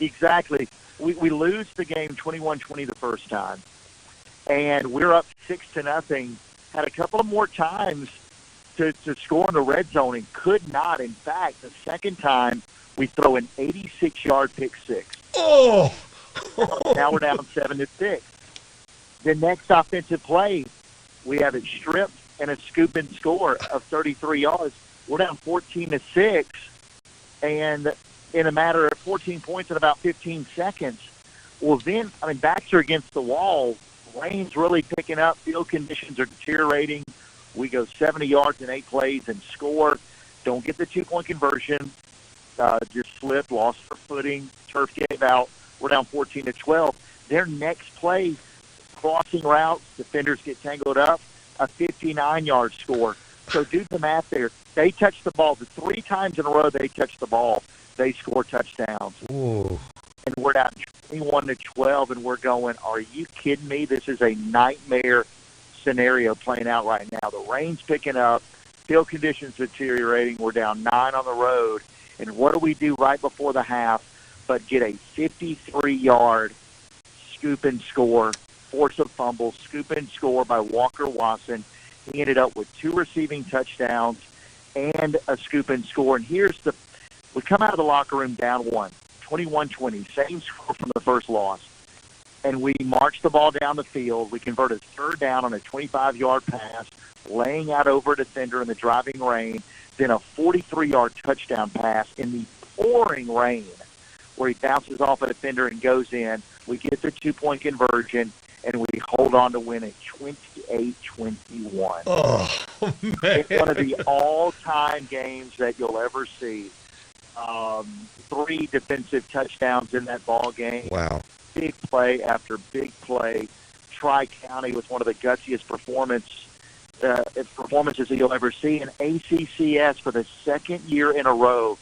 exactly. We lose the game 21-20 the first time, and we're up 6-0. Had a couple of more times to score in the red zone and could not. In fact, the second time we throw an 86-yard pick six. Oh! Now we're down 7-6. The next offensive play, we have it stripped and a scoop and score of 33 yards. We're down 14-6, and in a matter of 14 points in about 15 seconds. Well, then, backs are against the wall. Rain's really picking up. Field conditions are deteriorating. We go 70 yards in 8 plays and score. Don't get the 2-point conversion. Just slipped, lost our footing. Turf gave out. We're down 14-12. Their next play, crossing routes, defenders get tangled up, a 59-yard score. So do the math there. They touch the ball. The 3 times in a row they touch the ball, they score touchdowns. Ooh. And we're down 21-12, and we're going, are you kidding me? This is a nightmare scenario playing out right now. The rain's picking up. Field conditions deteriorating. We're down 9 on the road. And what do we do right before the half but get a 53-yard scoop and score, force a fumble, scoop and score by Walker Watson. He ended up with 2 receiving touchdowns and a scoop and score. And here's the We come out of the locker room down 21-20, same score from the first loss. And we march the ball down the field. We convert a third down on a 25-yard pass, laying out over a defender in the driving rain, then a 43-yard touchdown pass in the pouring rain where he bounces off a defender and goes in. We get the 2-point conversion, and we hold on to win it 28-21. Oh, man. It's one of the all-time games that you'll ever see. 3 defensive touchdowns in that ball game. Wow. Big play after big play. Tri-County was one of the gutsiest performances that you'll ever see. And ACCS, for the second year in a row,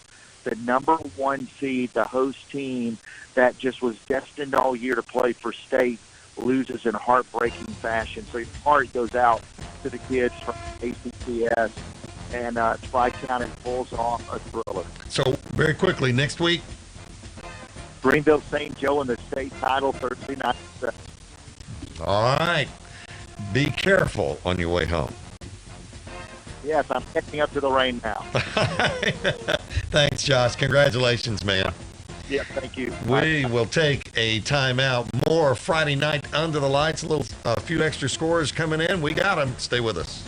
the number 1 seed, the host team that just was destined all year to play for state, loses in heartbreaking fashion. So your heart goes out to the kids from ACCS, and Tri-County pulls off a thriller. So, very quickly, next week? Greenville St. Joe in the state title Thursday night. All right. Be careful on your way home. Yes, I'm heading up to the rain now. Thanks, Josh. Congratulations, man. Yeah, thank you. We will take a timeout. More Friday night under the lights. A few extra scores coming in. We got them. Stay with us.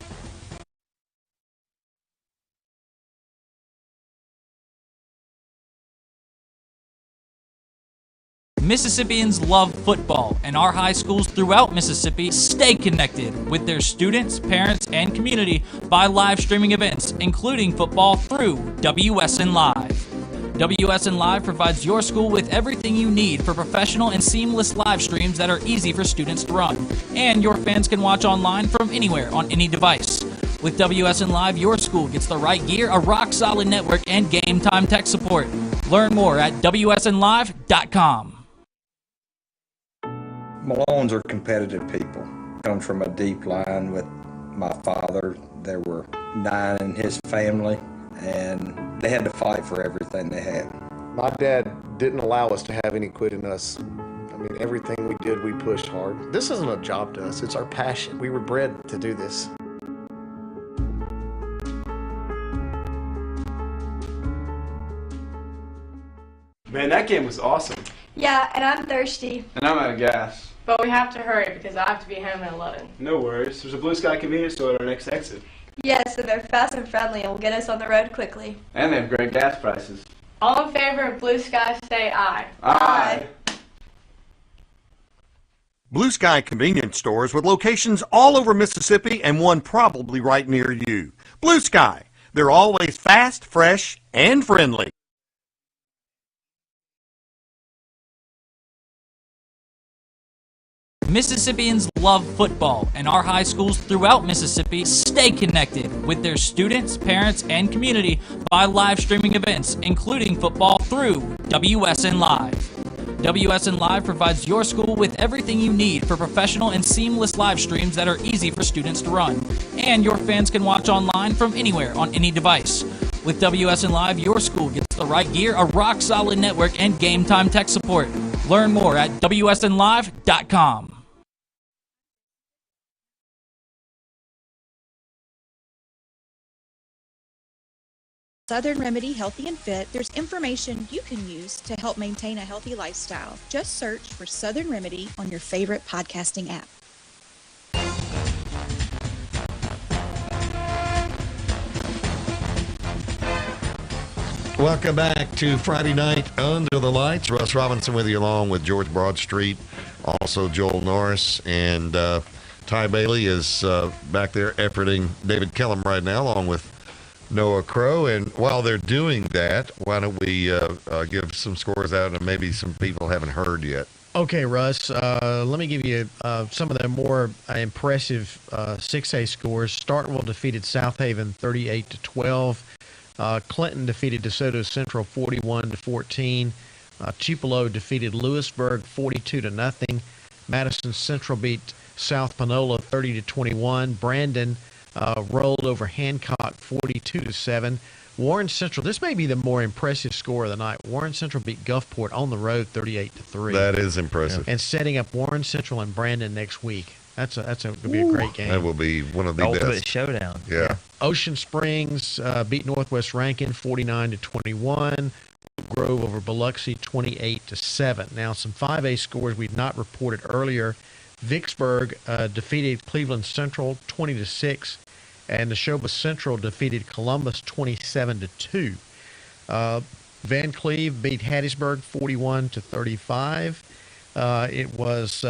Mississippians love football, and our high schools throughout Mississippi stay connected with their students, parents, and community by live streaming events, including football through WSN Live. WSN Live provides your school with everything you need for professional and seamless live streams that are easy for students to run, and your fans can watch online from anywhere on any device. With WSN Live, your school gets the right gear, a rock-solid network, and game-time tech support. Learn more at WSNLive.com. Malones are competitive people. Comes from a deep line with my father. There were 9 in his family, and they had to fight for everything they had. My dad didn't allow us to have any quit in us. I mean, everything we did, we pushed hard. This isn't a job to us, it's our passion. We were bred to do this. Man, that game was awesome. Yeah, and I'm thirsty. And I'm out of gas. But we have to hurry because I have to be home at 11. No worries. There's a Blue Sky convenience store at our next exit. Yes, and they're fast and friendly and will get us on the road quickly. And they have great gas prices. All in favor of Blue Sky, say aye. Aye. Blue Sky convenience stores with locations all over Mississippi and one probably right near you. Blue Sky. They're always fast, fresh, and friendly. Mississippians love football, and our high schools throughout Mississippi stay connected with their students, parents, and community by live streaming events, including football through WSN Live. WSN Live provides your school with everything you need for professional and seamless live streams that are easy for students to run, and your fans can watch online from anywhere on any device. With WSN Live, your school gets the right gear, a rock-solid network, and game-time tech support. Learn more at WSNLive.com. Southern Remedy Healthy and Fit, there's information you can use to help maintain a healthy lifestyle. Just search for Southern Remedy on your favorite podcasting app. Welcome back to Friday Night Under the Lights. Russ Robinson with you along with George Broadstreet, also Joel Norris, and Ty Bailey is back there efforting David Kellum right now along with Noah Crow. And while they're doing that, why don't we give some scores out and maybe some people haven't heard yet. Okay, Russ, let me give you some of the more impressive 6A scores. Starkville defeated South Haven 38-12. Clinton defeated DeSoto Central 41-14. Tupelo defeated Lewisburg 42-0. Madison Central beat South Panola 30-21. Brandon rolled over Hancock 42-7. Warren Central, this may be the more impressive score of the night. Warren Central beat Gulfport on the road 38-3. That is impressive. And setting up Warren Central and Brandon next week. That's going to be a great game. That will be one of the ultimate best. showdown. Yeah. Ocean Springs beat Northwest Rankin 49-21. Grove over Biloxi 28-7. Now some 5A scores we've not reported earlier. Vicksburg defeated Cleveland Central 20-6, and Neshoba Central defeated Columbus 27-2. Van Cleve beat Hattiesburg 41-35. It was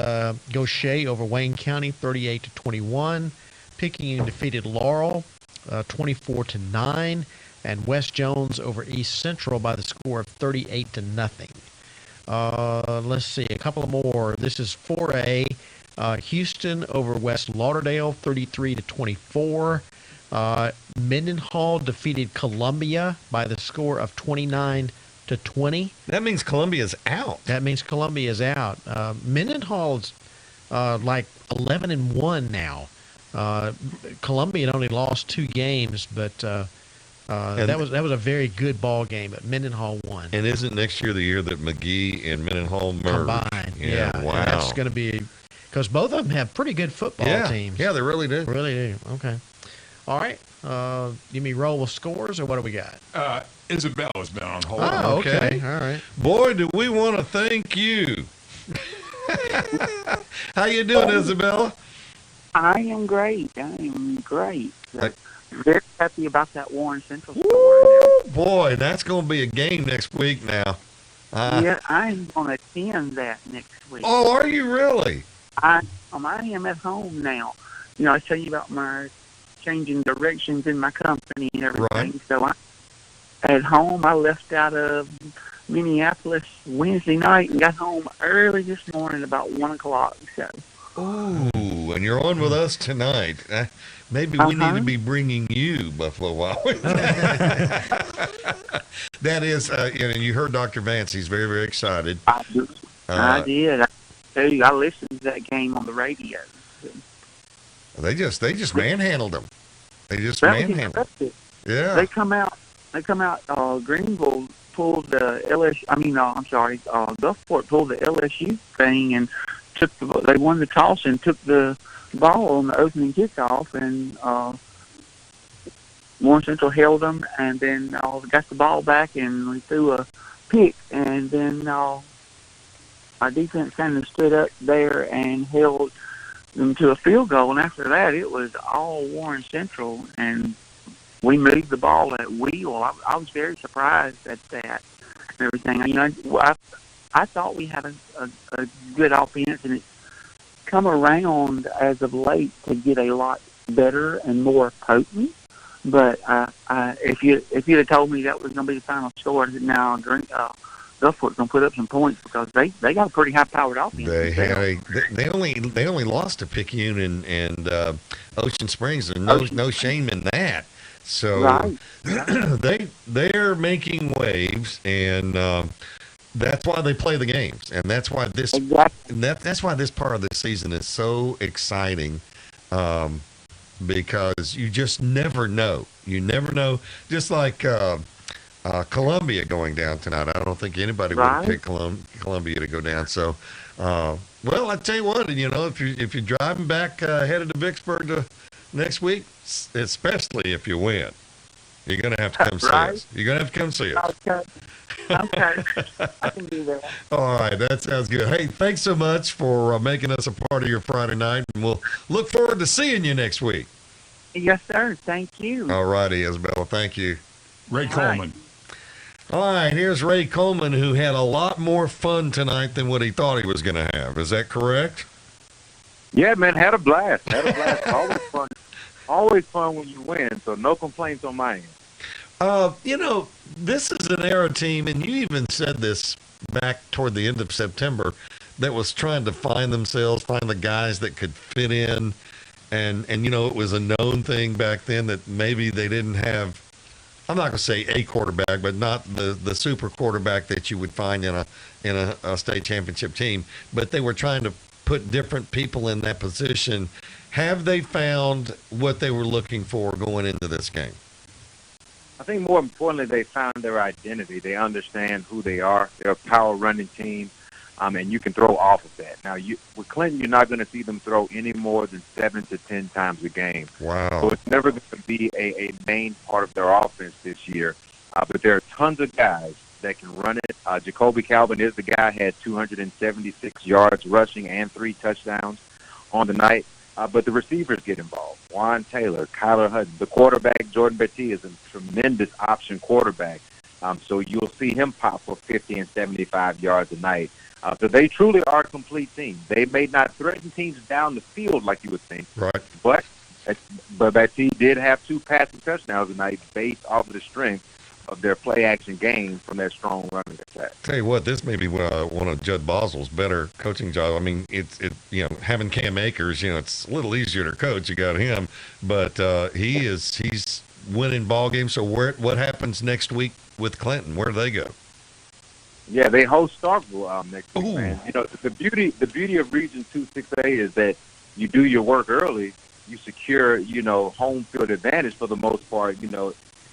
Gaucher over Wayne County 38-21. Picayune defeated Laurel 24-9, and West Jones over East Central by the score of 38-0. Let's see, a couple more. This is 4A. Houston over West Lauderdale 33-24. Mendenhall defeated Columbia by the score of 29-20. That means Columbia's out. That means Columbia's out. Mendenhall's like 11-1 now. Columbia had only lost 2 games, but that was a very good ball game. But Mendenhall won. And isn't next year the year that McGee and Mendenhall merge? Combined. Yeah. Wow. And that's going to be because both of them have pretty good football teams. Yeah, they really do. Really do. Okay. All right. Give me roll with scores, or what do we got? Isabella's been on hold. Oh, okay. All right. Boy, do we want to thank you. How you doing, Isabella? I am great. I am great. Very happy about that Warren Central score. Woo, boy, that's going to be a game next week now. Yeah, I'm going to attend that next week. Oh, are you really? I am at home now. You know, I tell you about my changing directions in my company and everything. Right. So at home, I left out of Minneapolis Wednesday night and got home early this morning about 1 o'clock. So. Ooh, and you're on with us tonight. Maybe we need to be bringing you Buffalo Wild Wings. That is, you heard Dr. Vance. He's very, very excited. I did. I tell you, I listened to that game on the radio. They just manhandled them. They just That was manhandled them. impressive. Yeah. They come out. Greenville pulled the LSU. Gulfport pulled the LSU thing and they won the toss and took the ball on the opening kickoff, and Warren Central held them, and then got the ball back and we threw a pick, and then our defense kind of stood up there and held them to a field goal, and after that it was all Warren Central, and we moved the ball at will. I was very surprised at that and everything. You know, I thought we had a good offense, and it's come around as of late to get a lot better and more potent. But if you'd have told me that was going to be the final score, I said, no, Gulfport's going to put up some points because they got a pretty high-powered offense. They only lost to Picayune and Ocean Springs. There's no shame in that. So Right. they're making waves, and that's why they play the games, and that's why this that's why this part of the season is so exciting, because you just never know. You never know. Just like Columbia going down tonight, I don't think anybody would have picked Columbia to go down. So, well, I tell you what, if you're driving back headed to Vicksburg next week, especially if you win, you're going to have to come see us. You're going to have to come see us. Okay. I can do that. All right, that sounds good. Hey, thanks so much for making us a part of your Friday night, and we'll look forward to seeing you next week. Yes, sir. Thank you. All righty, Isabella. Thank you. Ray Coleman. All right, here's Ray Coleman, who had a lot more fun tonight than what he thought he was going to have. Is that correct? Yeah, man, had a blast. Always fun. Always fun when you win, so no complaints on my end. This is an Arrow team, and you even said this back toward the end of September, that was trying to find the guys that could fit in. And it was a known thing back then that maybe they didn't have, I'm not going to say a quarterback, but not the super quarterback that you would find in a state championship team. But they were trying to put different people in that position. Have they found what they were looking for going into this game? I think more importantly, they found their identity. They understand who they are. They're a power running team. And you can throw off of that. Now, with Clinton, you're not going to see them throw any more than 7 to 10 times a game. Wow. So it's never going to be a main part of their offense this year. But there are tons of guys that can run it. Jacoby Calvin is the guy, had 276 yards rushing and 3 touchdowns on the night. But the receivers get involved. Juan Taylor, Kyler Hudson. The quarterback, Jordan Betty, is a tremendous option quarterback. So you'll see him pop for 50 and 75 yards a night. So they truly are a complete team. They may not threaten teams down the field like you would think. Right. But Betty did have 2 passing touchdowns tonight based off of the strength of their play-action game from their strong running attack. Tell you what, this may be one of Judd Bosel's better coaching jobs. I mean, having Cam Akers, it's a little easier to coach. You got him, but he's winning ball games. So what happens next week with Clinton? Where do they go? Yeah, they host Starkville next week, man. The beauty of Region 2-6A is that you do your work early, you secure, home field advantage for the most part,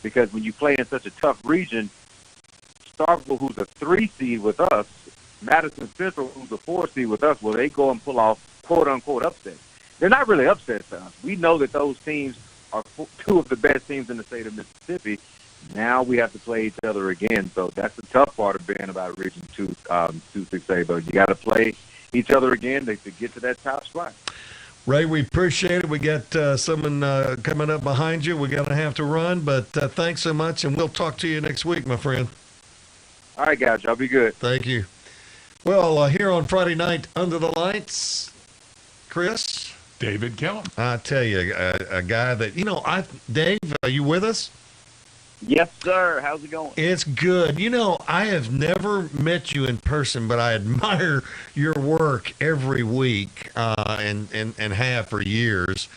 because when you play in such a tough region, Starkville, who's a 3 seed with us, Madison Central, who's a 4 seed with us, well, they go and pull off quote-unquote upsets. They're not really upsets to us. We know that those teams are 2 of the best teams in the state of Mississippi. Now we have to play each other again, so that's the tough part of being about Region 2-6A, but you got to play each other again to get to that top spot. Ray, we appreciate it. We got someone coming up behind you. We're going to have to run, but thanks so much, and we'll talk to you next week, my friend. All right, guys. Y'all be good. Thank you. Well, here on Friday night, Under the Lights, Chris? David Kellum. I tell you, a guy that, Dave, are you with us? Yes, sir. How's it going? It's good. I have never met you in person, but I admire your work every week and have for years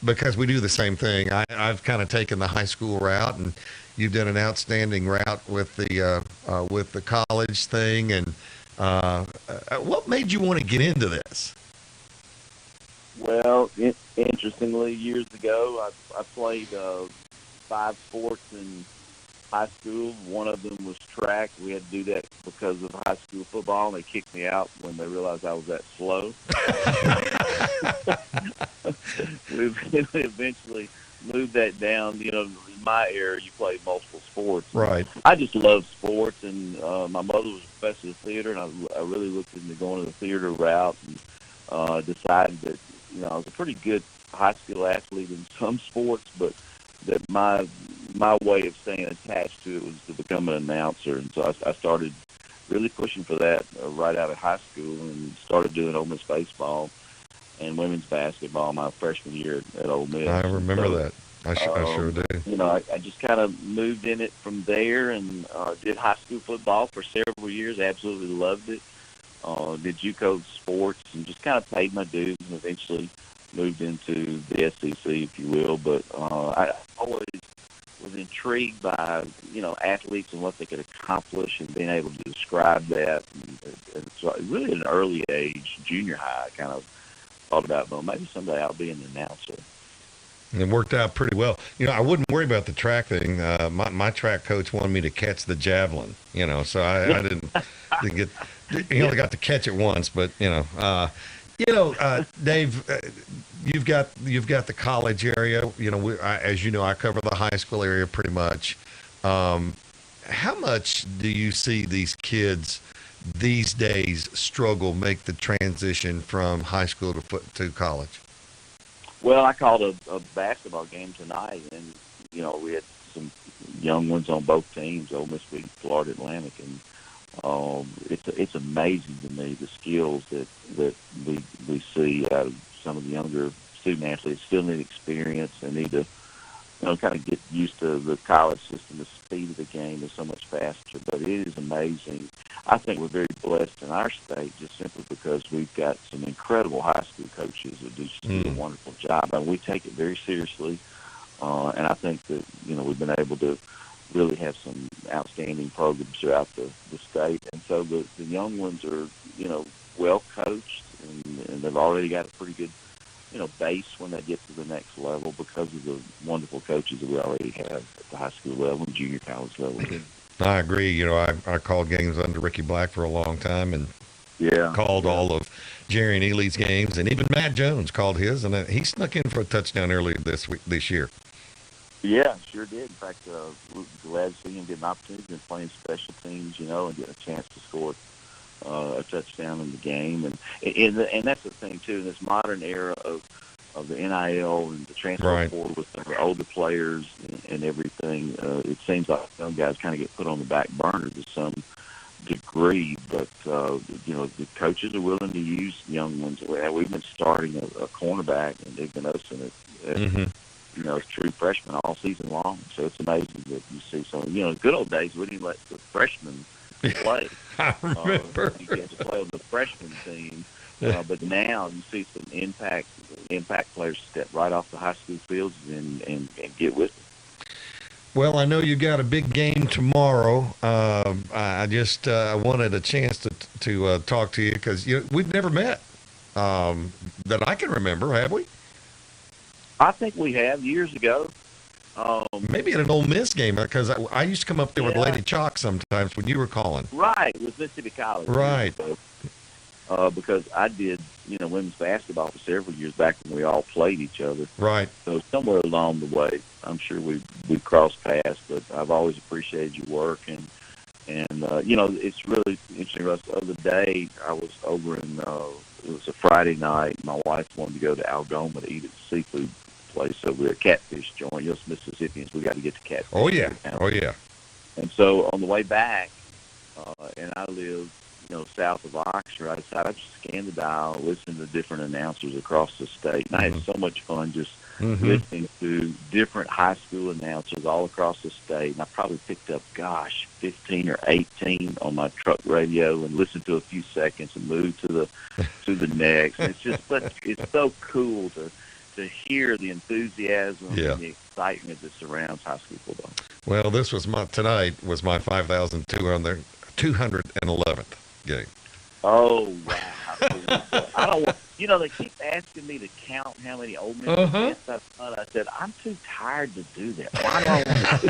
because we do the same thing. I've kind of taken the high school route, and you've done an outstanding route with the college thing. And what made you want to get into this? Well, interestingly, years ago, I played 5 sports in high school. One of them was track. We had to do that because of high school football, and they kicked me out when they realized I was that slow. We eventually moved that down. In my era, you played multiple sports. Right. I just love sports, and my mother was a professor of theater, and I really looked into going to the theater route and decided that, I was a pretty good high school athlete in some sports, but that my way of staying attached to it was to become an announcer. And so I started really pushing for that right out of high school and started doing Ole Miss baseball and women's basketball my freshman year at Ole Miss. I remember that. I sure do. I just kind of moved in it from there and did high school football for several years. Absolutely loved it. Did JUCO sports and just kind of paid my dues and eventually moved into the SEC, if you will. But I always was intrigued by, athletes and what they could accomplish and being able to describe that. And so really at an early age, junior high, I kind of thought about, well, maybe someday I'll be an announcer. And it worked out pretty well. I wouldn't worry about the track thing. My track coach wanted me to catch the javelin, so I didn't get – he only got to catch it once, but, Dave, you've got the college area. As you know, I cover the high school area pretty much. How much do you see these kids these days struggle make the transition from high school to college? Well, I called a basketball game tonight, and we had some young ones on both teams. Ole Miss beat Florida Atlantic, and it's amazing to me the skills that we see out of some of the younger student athletes. Still need experience and need to kind of get used to the college system. The speed of the game is so much faster, but it is amazing. I think we're very blessed in our state just simply because we've got some incredible high school coaches that do a wonderful job, and we take it very seriously. And I think that we've been able to really have some outstanding programs throughout the state. And so the young ones are, well coached, and they've already got a pretty good, base when they get to the next level because of the wonderful coaches that we already have at the high school level and junior college level. I agree. I called games under Ricky Black for a long time, and Yeah. called all of Jerry and Ely's games, and even Matt Jones called his, and he snuck in for a touchdown earlier this year. Yeah, sure did. In fact, we're glad to see him get an opportunity to play in special teams, and get a chance to score a touchdown in the game. And that's the thing, too, in this modern era of the NIL and the transfer portal with the older players and everything, it seems like young guys kind of get put on the back burner to some degree, but the coaches are willing to use young ones. We've been starting a cornerback and Ignan Osen as true freshmen all season long. So it's amazing that you see some. The good old days we didn't let the freshmen play. I remember you had to play on the freshman team, but now you see some impact players step right off the high school fields and get with it. Well, I know you got a big game tomorrow. I just wanted a chance to talk to you because we've never met that I can remember, have we? I think we have years ago. Maybe at an Ole Miss game because I used to come up there with Lady Chalk sometimes when you were calling. Right, with Mississippi College. Right. Because I did, women's basketball for several years back when we all played each other. Right. So somewhere along the way, I'm sure we crossed paths, but I've always appreciated your work. And it's really interesting, Russ. The other day, I was over in, it was a Friday night. My wife wanted to go to Algoma to eat at the seafood place over there, Catfish Joint. Us Mississippians, we got to get to Catfish. Oh, yeah. Oh, yeah. And so on the way back, and I live south of Oxford, I decided I'd just scan the dial, listen to different announcers across the state. And I had so much fun just listening to different high school announcers all across the state. And I probably picked up, 15 or 18 on my truck radio and listened to a few seconds and moved to the next. And it's just it's so cool to hear the enthusiasm and the excitement that surrounds high school football. Well, tonight was my 5,211th game. Oh, wow. I don't want, they keep asking me to count how many Ole Miss fans I've done. I said, I'm too tired to do that. Why do I want to do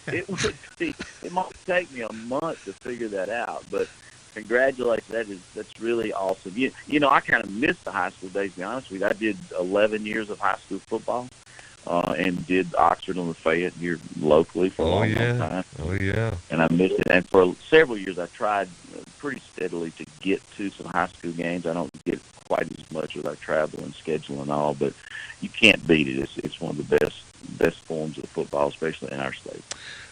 that? It might take me a month to figure that out, but congratulations. That's really awesome. I kind of missed the high school days, to be honest with you. I did 11 years of high school football. And did Oxford on the Fayette here locally for a long time. Oh, yeah. And I missed it. And for several years, I tried pretty steadily to get to some high school games. I don't get quite as much as I travel and schedule and all, but you can't beat it. It's one of the best forms of football, especially in our state.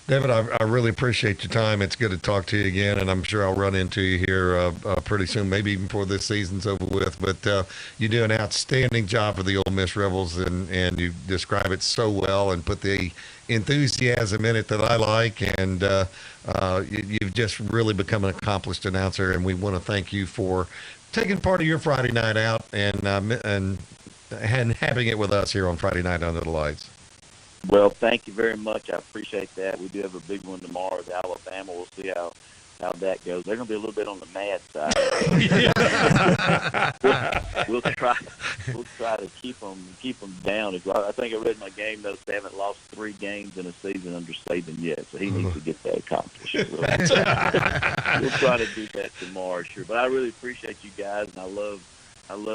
David, I really appreciate your time. It's good to talk to you again, and I'm sure I'll run into you here pretty soon, maybe even before this season's over with. But you do an outstanding job for the Ole Miss Rebels, and you describe it so well and put the enthusiasm in it that I like. And you've just really become an accomplished announcer, and we want to thank you for taking part of your Friday night out and having it with us here on Friday Night Under the Lights. Well, thank you very much. I appreciate that. We do have a big one tomorrow with Alabama. We'll see how that goes. They're going to be a little bit on the mad side. we'll try to keep them down. I think I read in my game notes they haven't lost 3 games in a season under Saban yet, so he needs to get that accomplished. We'll try to do that tomorrow, sure. But I really appreciate you guys, and I love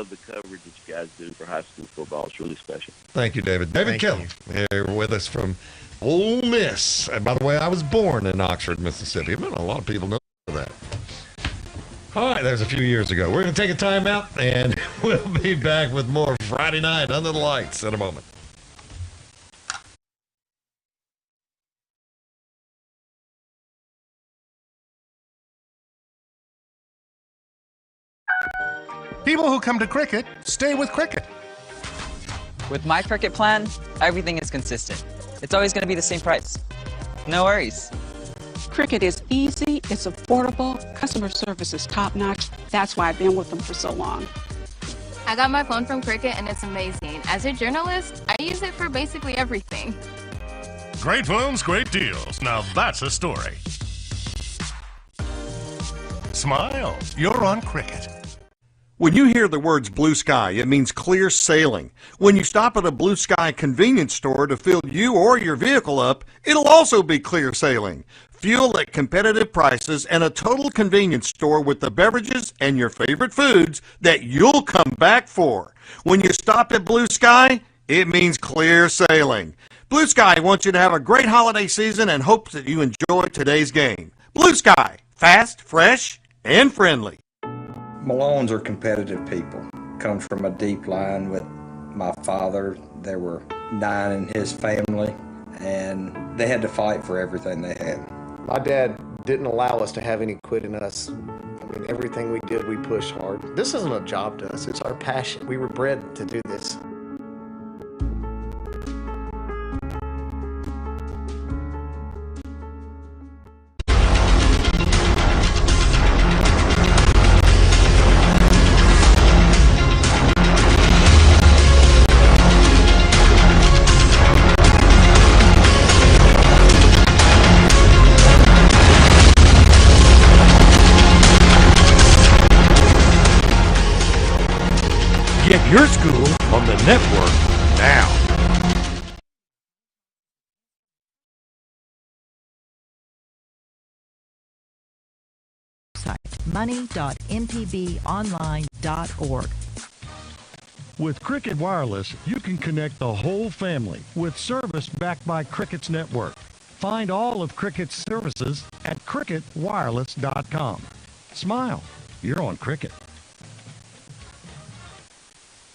the coverage that you guys do for high school football. It's really special. Thank you, David. David Kelly here with us from Ole Miss. And by the way, I was born in Oxford, Mississippi. A lot of people know that. All right, that was a few years ago. We're going to take a time out, and we'll be back with more Friday Night Under the Lights in a moment. People who come to Cricket stay with Cricket. With my Cricket plan, everything is consistent. It's always going to be the same price. No worries. Cricket is easy, it's affordable, customer service is top-notch. That's why I've been with them for so long. I got my phone from Cricket and it's amazing. As a journalist, I use it for basically everything. Great phones, great deals. Now that's a story. Smile, you're on Cricket. When you hear the words blue sky, it means clear sailing. When you stop at a Blue Sky convenience store to fill you or your vehicle up, it'll also be clear sailing. fuel at competitive prices, and a total convenience store with the beverages and your favorite foods that you'll come back for. When you stop at Blue Sky, it means clear sailing. Blue Sky wants you to have a great holiday season and hopes that you enjoy today's game. Blue Sky, fast, fresh, and friendly. Malones are competitive people. Comes from a deep line with my father. There were 9 in his family, and they had to fight for everything they had. My dad didn't allow us to have any quit in us. I mean, everything we did, we pushed hard. This isn't a job to us, it's our passion. We were bred to do this. Get your school on the network now. money.mpbonline.org. With Cricket Wireless, you can connect the whole family with service backed by Cricket's network. Find all of Cricket's services at cricketwireless.com. Smile, you're on Cricket.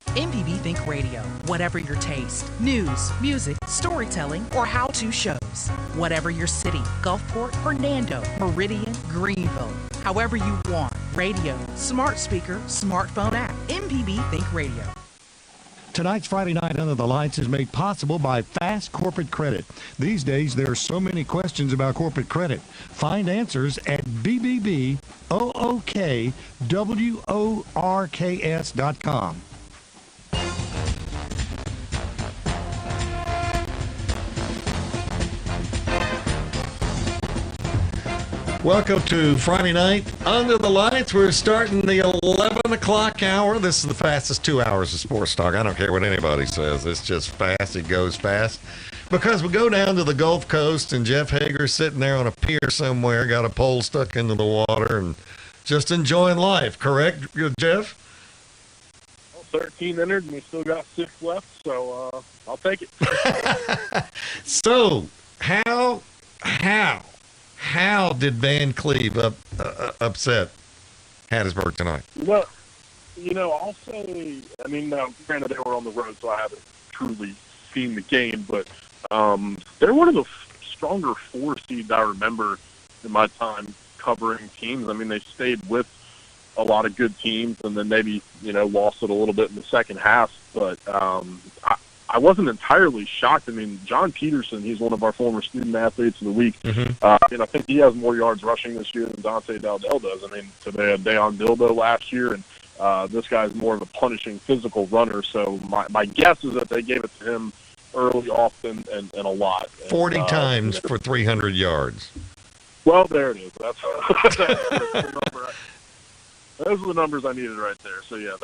MPB Think Radio. Whatever your taste, news, music, storytelling, or how-to shows. Whatever your city, Gulfport, Hernando, Meridian, Greenville. However you want. Radio, smart speaker, smartphone app. MPB Think Radio. Tonight's Friday Night Under the Lights is made possible by Fast Corporate Credit. These days, there are so many questions about corporate credit. Find answers at BBBOOKWORKS.com. Welcome to Friday Night Under the Lights. We're starting the 11 o'clock hour. This is the fastest 2 hours of sports talk. I don't care what anybody says. It's just fast. It goes fast. Because we go down to the Gulf Coast, and Jeff Hager's sitting there on a pier somewhere, got a pole stuck into the water, and just enjoying life. Correct, Jeff? 13 entered, and we still got 6 left, so I'll take it. So, how did Van Cleve upset Hattiesburg tonight? Well, I'll say, granted they were on the road, so I haven't truly seen the game, but they're one of the stronger 4 seeds I remember in my time covering teams. I mean, they stayed with a lot of good teams and then maybe, lost it a little bit in the second half, but I wasn't entirely shocked. I mean, John Peterson, he's one of our former student athletes of the week. I think he has more yards rushing this year than Dante Dowdell does. I mean, so they had Dayon Dildo last year, and this guy's more of a punishing physical runner. So my guess is that they gave it to him early, often, and a lot. 40 times for 300 yards. Well, there it is. That's the number. Those are the numbers I needed right there. So, yeah,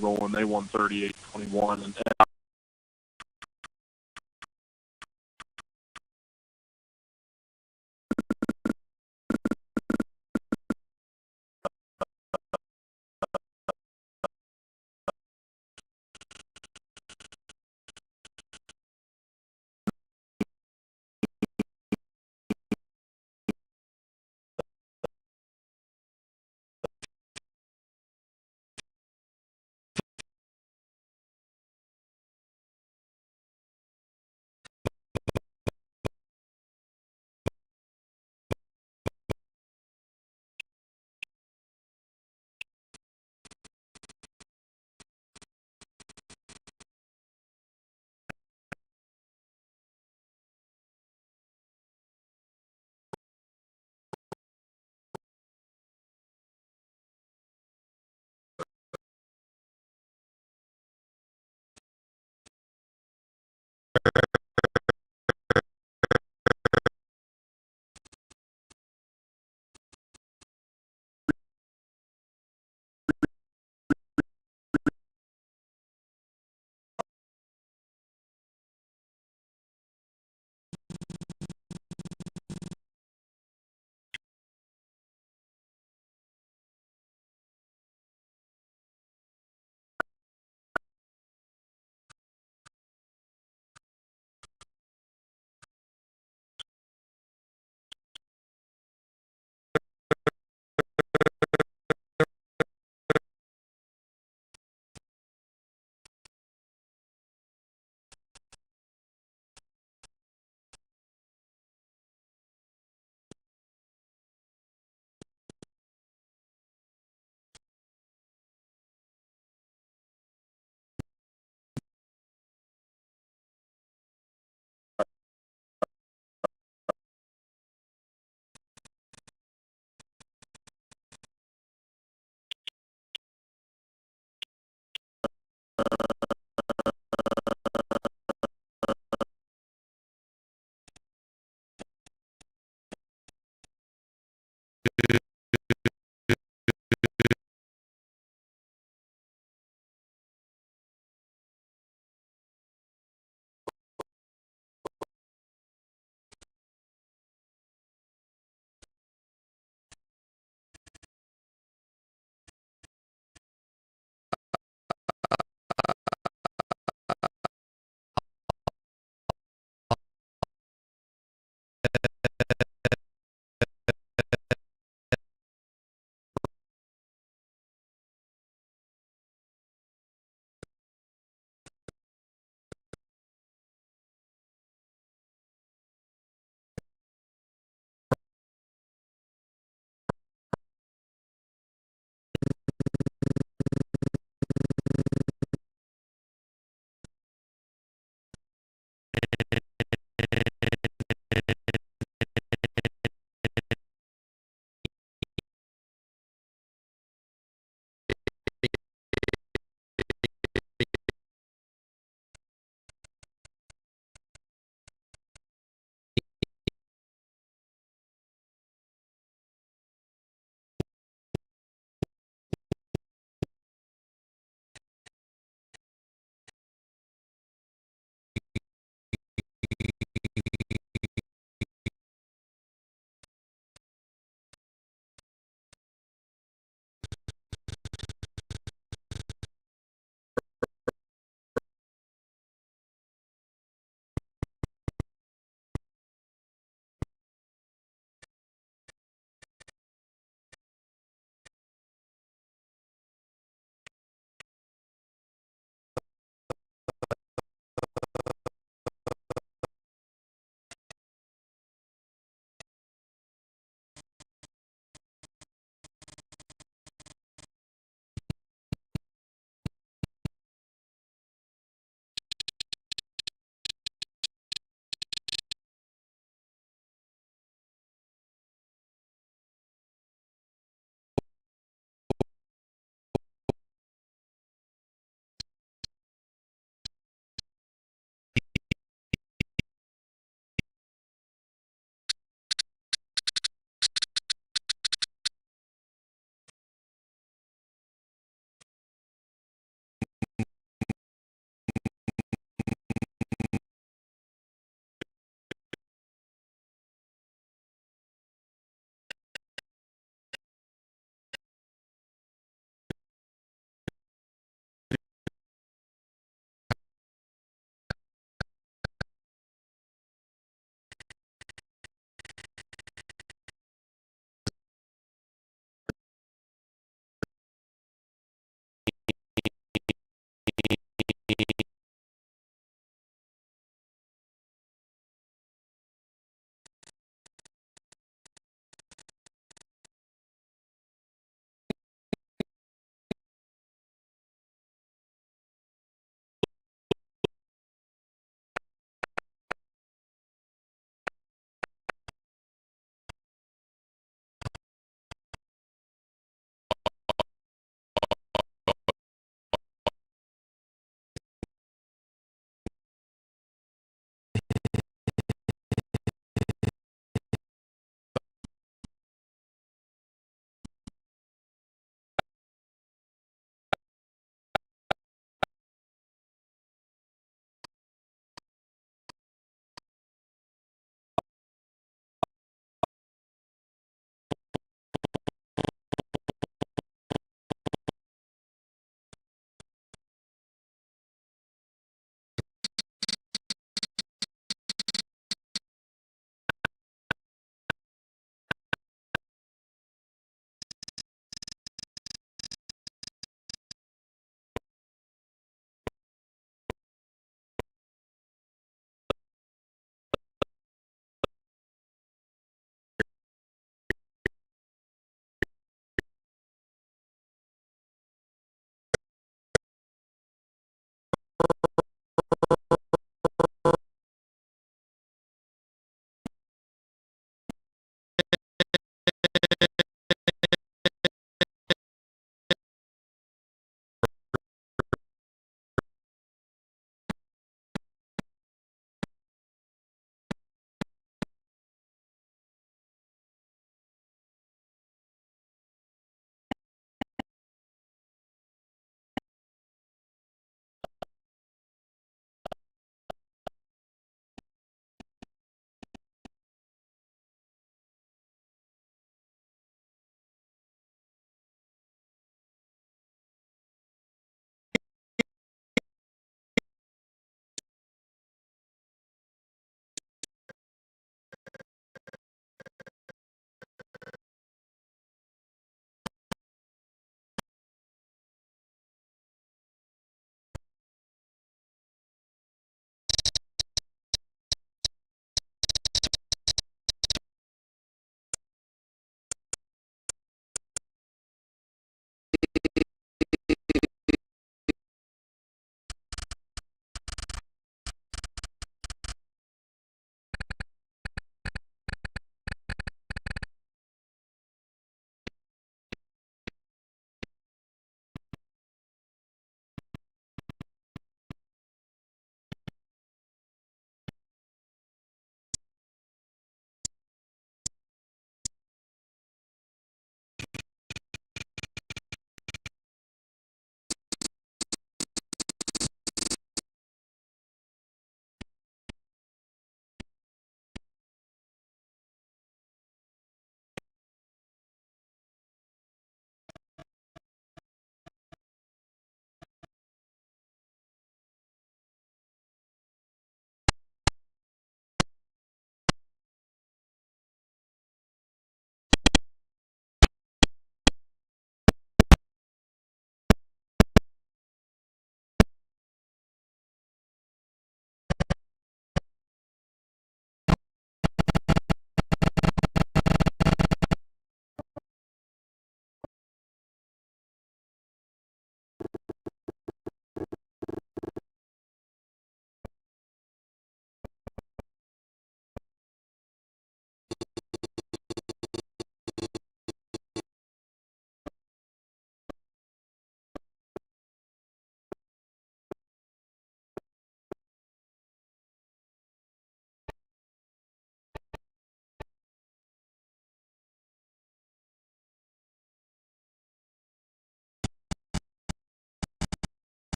rolling. They won 38-21, and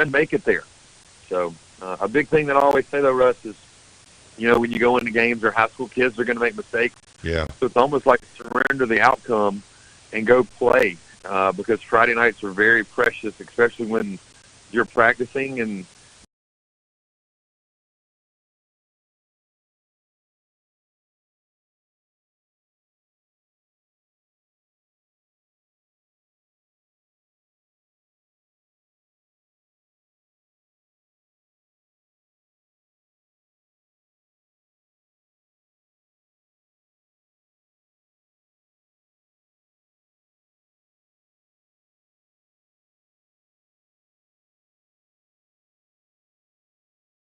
doesn't make it there. So a big thing that I always say, though, Russ, is, when you go into games, or high school kids are going to make mistakes. Yeah. So it's almost like surrender the outcome and go play, because Friday nights are very precious, especially when you're practicing and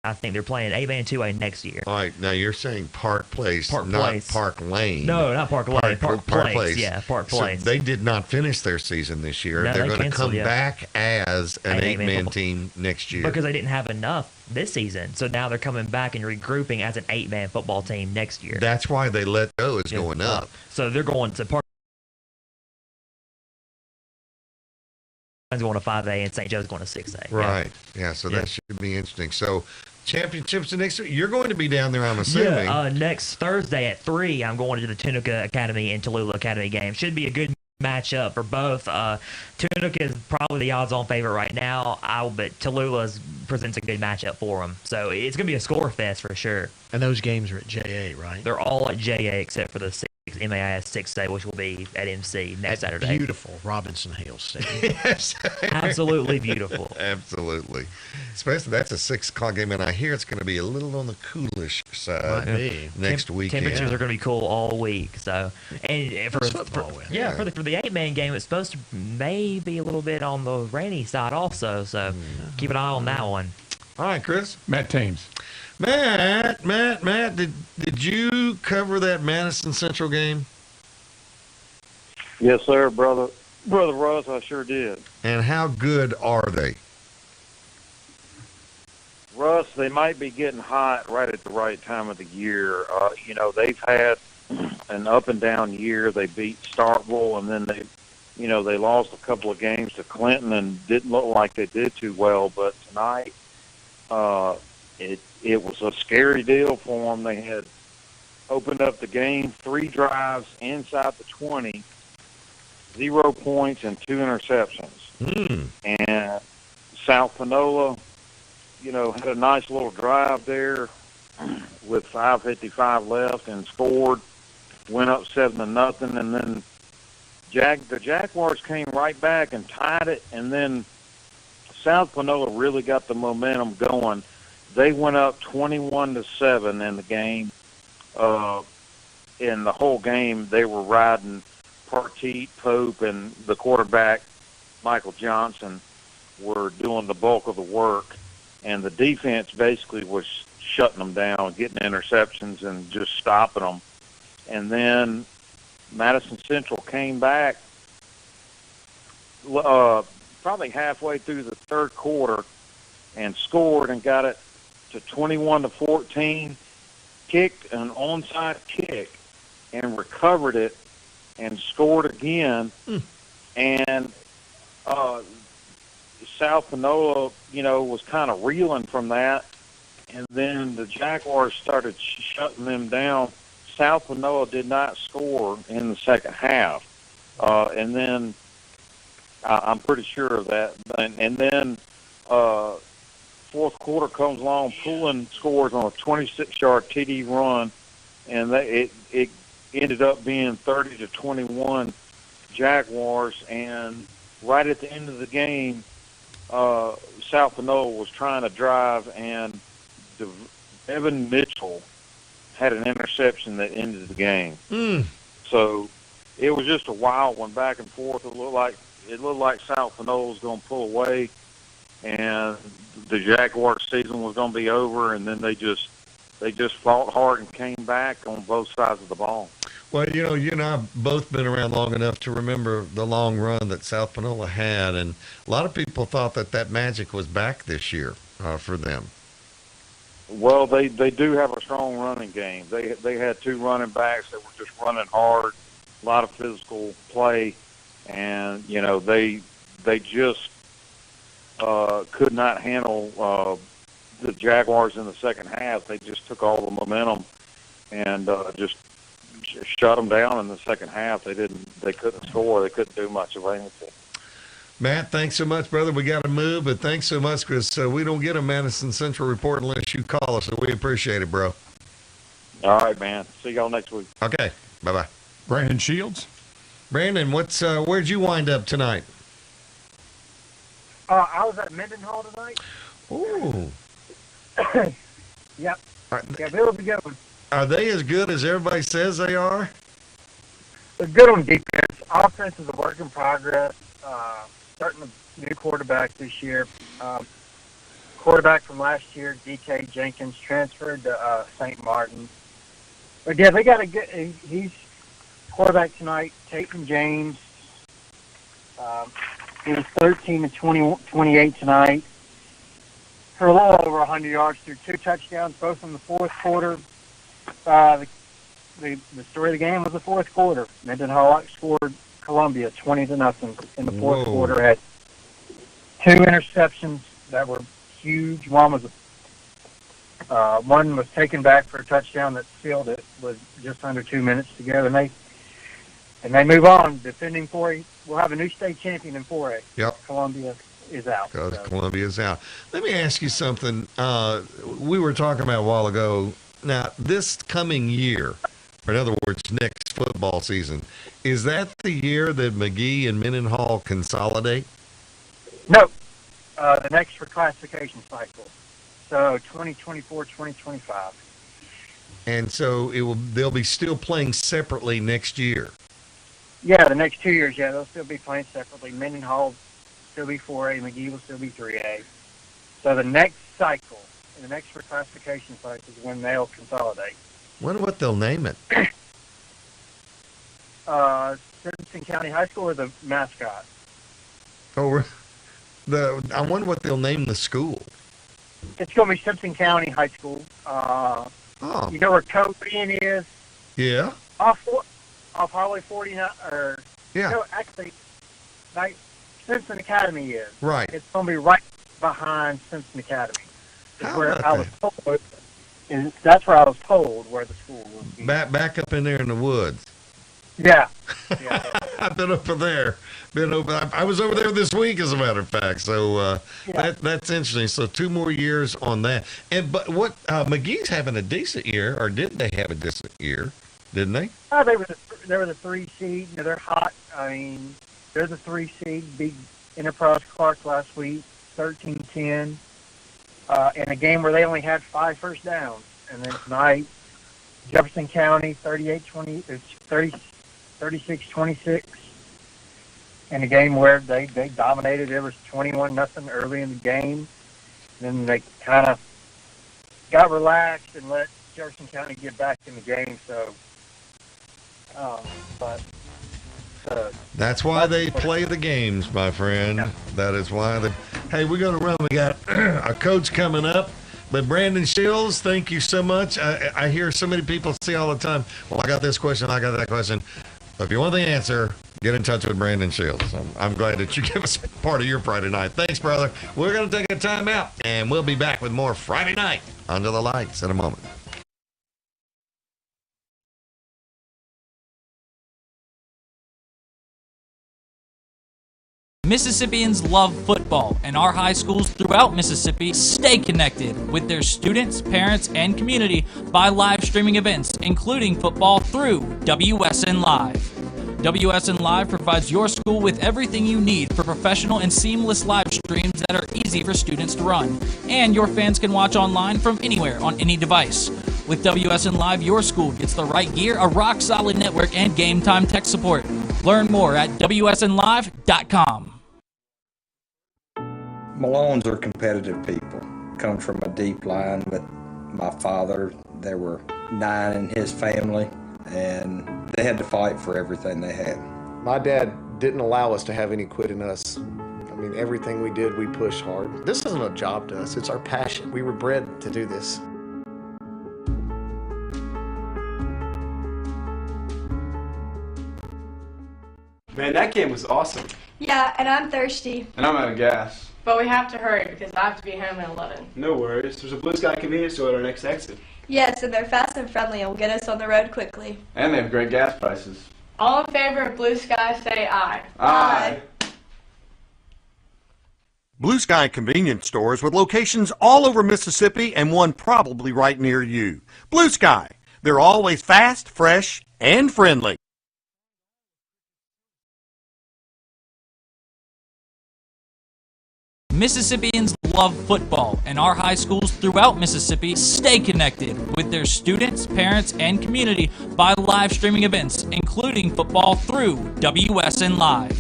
I think they're playing A-Band and 2A next year. All right, now you're saying Park Place, Park not Place. Park Lane. No, not Park Lane. Park Place. Yeah, Park Place. So they did not finish their season this year. No, They're they going to canceled, come yeah. back as an An eight-man eight-man team next year. Because they didn't have enough this season. So now they're coming back and regrouping as an 8-man football team next year. That's why they let go is going up. So they're going to Park. Going to 5A and St. Joe's going to 6A. Right. Yeah, so that should be interesting. So championships next week. You're going to be down there, I'm assuming. Yeah, next Thursday at 3, I'm going to the Tunica Academy and Tallulah Academy game. Should be a good matchup for both. Tunica is probably the odds-on favorite right now, but Tallulah presents a good matchup for them. So it's going to be a score fest for sure. And those games are at JA, right? They're all at JA except for the MAIS 6A, which will be at MC next Saturday. Beautiful Robinson Hale Stadium. Yes. Absolutely beautiful. Absolutely. Especially that's a 6 o'clock game, and I hear it's going to be a little on the coolish side next weekend. Temperatures are going to be cool all week. So, and for the 8-man game, it's supposed to maybe a little bit on the rainy side also. So keep an eye on that one. All right, Chris. Matt Thames. Matt, did you cover that Madison Central game? Yes, sir, brother Russ, I sure did. And how good are they? Russ, they might be getting hot right at the right time of the year. They've had an up and down year. They beat Starkville, and then they lost a couple of games to Clinton and didn't look like they did too well. But tonight, it was a scary deal for them. They had opened up the game 3 drives inside the 20, 0 points and 2 interceptions. And South Panola, had a nice little drive there with 5:55 left and scored, went up 7-0, and then the Jaguars came right back and tied it, and then South Panola really got the momentum going. They went up 21-7 in the game. In the whole game, they were riding Partee, Pope, and the quarterback, Michael Johnson, were doing the bulk of the work. And the defense basically was shutting them down, getting interceptions and just stopping them. And then Madison Central came back probably halfway through the third quarter and scored and got it to 21-14, kicked an onside kick and recovered it and scored again. And South Panola, was kind of reeling from that. And then the Jaguars started shutting them down. South Panola did not score in the second half. And then I'm pretty sure of that. And then fourth quarter comes along, Poulin scores on a 26-yard TD run, and it ended up being 30-21 Jaguars. And right at the end of the game, South Panola was trying to drive, and Evan Mitchell had an interception that ended the game. So it was just a wild one, back and forth. It looked like South Panola was going to pull away, and the Jaguars' season was going to be over. And then they just fought hard and came back on both sides of the ball. Well, you and I have both been around long enough to remember the long run that South Panola had, and a lot of people thought that magic was back this year for them. Well, they do have a strong running game. They had 2 running backs that were just running hard, a lot of physical play, and they just could not handle the Jaguars in the second half. They just took all the momentum and just shut them down in the second half. They couldn't score. They couldn't do much of anything. Matt, thanks so much, brother. We got to move, but thanks so much because we don't get a Madison Central report unless you call us, so we appreciate it, bro. All right, man. See y'all next week. Okay. Bye-bye. Brandon Shields. Brandon, where'd you wind up tonight? I was at Mendenhall tonight. Ooh. Yep. Yeah, it'll be good one. Are they as good as everybody says they are? They're good on defense. Offense is a work in progress. Starting a new quarterback this year. Quarterback from last year, DK Jenkins, transferred to St. Martin. But yeah, they got a good. He's quarterback tonight. Tatum James. He was 13 and 28 tonight. For a little over 100 yards through 2 touchdowns, both in the fourth quarter. The story of the game was the fourth quarter. Mendenhall scored Columbia 20-0 in the fourth quarter. Had 2 interceptions that were huge. One was taken back for a touchdown that sealed it with just under 2 minutes to go, and they move on. Defending 4A, we'll have a new state champion in 4A. Yep. Columbia is out. Because Columbia's out. Let me ask you something. We were talking about a while ago. Now, this coming year, or in other words, next football season, is that the year that McGee and Mendenhall consolidate? No. The next reclassification cycle. So 2024, 2025. And so they'll be still playing separately next year. Yeah, the next 2 years, they'll still be playing separately. Mendenhall will still be 4A, McGee will still be 3A. So the next cycle, the next reclassification cycle is when they'll consolidate. Wonder what they'll name it. Simpson County High School or the mascot? Oh, I wonder what they'll name the school. It's going to be Simpson County High School. You know where Copian is? Yeah. Off Highway 49, or no, actually, like Simpson Academy is. Right. It's going to be right behind Simpson Academy. That's where I was told. That's where I was told where the school would be. Back up in there in the woods. Yeah. I've been over there. I was over there this week, as a matter of fact. So that's interesting. So 2 more years on that. But what McGee's having a decent year, or did they have a decent year? Didn't they? They were the 3 seed. You know, they're hot. I mean, they're the 3 seed. Big Enterprise Clark last week, 13-10, in a game where they only had 5 first downs. And then tonight, Jefferson County 36-26, in a game where they dominated. It was 21-0 early in the game. Then they kind of got relaxed and let Jefferson County get back in the game. So, that's why they play the games, my friend. Yeah. That is why hey, we're going to run. We got a coach coming up. But Brandon Shields, thank you so much. I hear so many people say all the time, well, I got this question, I got that question. But if you want the answer, get in touch with Brandon Shields. I'm glad that you give us part of your Friday night. Thanks, brother. We're going to take a time out, and we'll be back with more Friday Night Under the Lights in a moment. Mississippians love football, and our high schools throughout Mississippi stay connected with their students, parents, and community by live streaming events, including football through WSN Live. WSN Live provides your school with everything you need for professional and seamless live streams that are easy for students to run, and your fans can watch online from anywhere on any device. With WSN Live, your school gets the right gear, a rock-solid network, and game-time tech support. Learn more at WSNLive.com. Malones are competitive people. Come from a deep line with my father. There were 9 in his family, and they had to fight for everything they had. My dad didn't allow us to have any quit in us. I mean, everything we did, we pushed hard. This isn't a job to us, it's our passion. We were bred to do this. Man, that game was awesome. Yeah, and I'm thirsty. And I'm out of gas. But we have to hurry because I have to be home at 11. No worries. There's a Blue Sky convenience store at our next exit. Yes, and they're fast and friendly and will get us on the road quickly. And they have great gas prices. All in favor of Blue Sky, say aye. Aye. Blue Sky convenience stores with locations all over Mississippi and one probably right near you. Blue Sky. They're always fast, fresh, and friendly. Mississippians love football, and our high schools throughout Mississippi stay connected with their students, parents, and community by live streaming events, including football through WSN Live.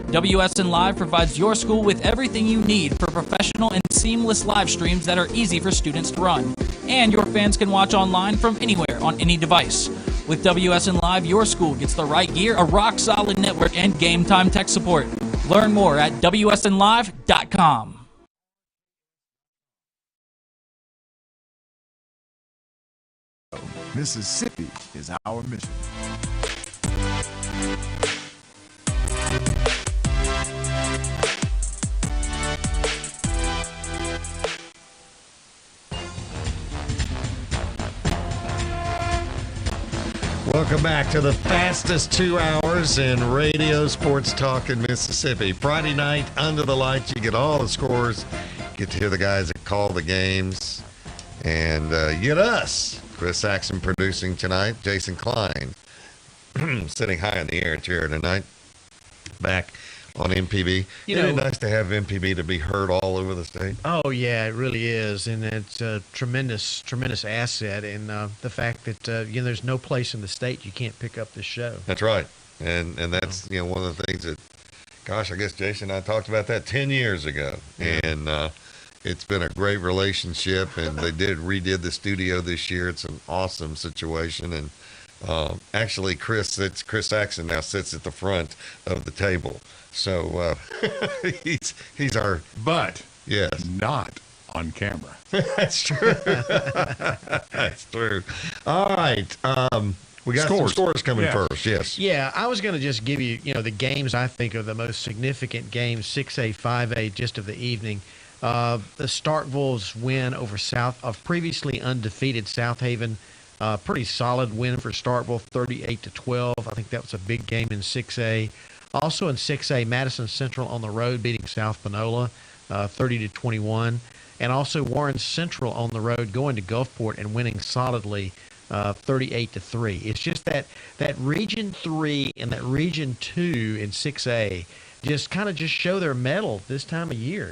WSN Live provides your school with everything you need for professional and seamless live streams that are easy for students to run. And your fans can watch online from anywhere on any device. With WSN Live, your school gets the right gear, a rock-solid network, and game-time tech support. Learn more at WSNLive.com. Mississippi is our mission. Welcome back to the fastest 2 hours in radio sports talk in Mississippi. Friday night, under the lights, you get all the scores, get to hear the guys that call the games, and you get us. Chris Saxon producing tonight, Jason Klein sitting high in the air chair tonight, back on MPB. Isn't it nice to have MPB to be heard all over the state? Oh, yeah, it really is. And it's a tremendous asset. And the fact that, there's no place in the state you can't pick up this show. That's right. And that's, one of the things that, gosh, I guess Jason and I talked about that 10 years ago. Yeah. And it's been a great relationship. And they redid the studio this year. It's an awesome situation. And actually, Chris Saxon now sits at the front of the table. So he's our, but yes, not on camera. That's true. That's true. All right, we got some scores coming first. Yes. Yeah, I was going to just give you, the games I think are the most significant games, 6A, 5A, just of the evening. The Starkville's win over previously undefeated South Haven. Pretty solid win for Starkville, 38-12. I think that was a big game in 6A. Also in 6A, Madison Central on the road beating South Panola 30-21. And also Warren Central on the road going to Gulfport and winning solidly 38-3. It's just that Region 3 and that Region 2 in 6A just show their mettle this time of year.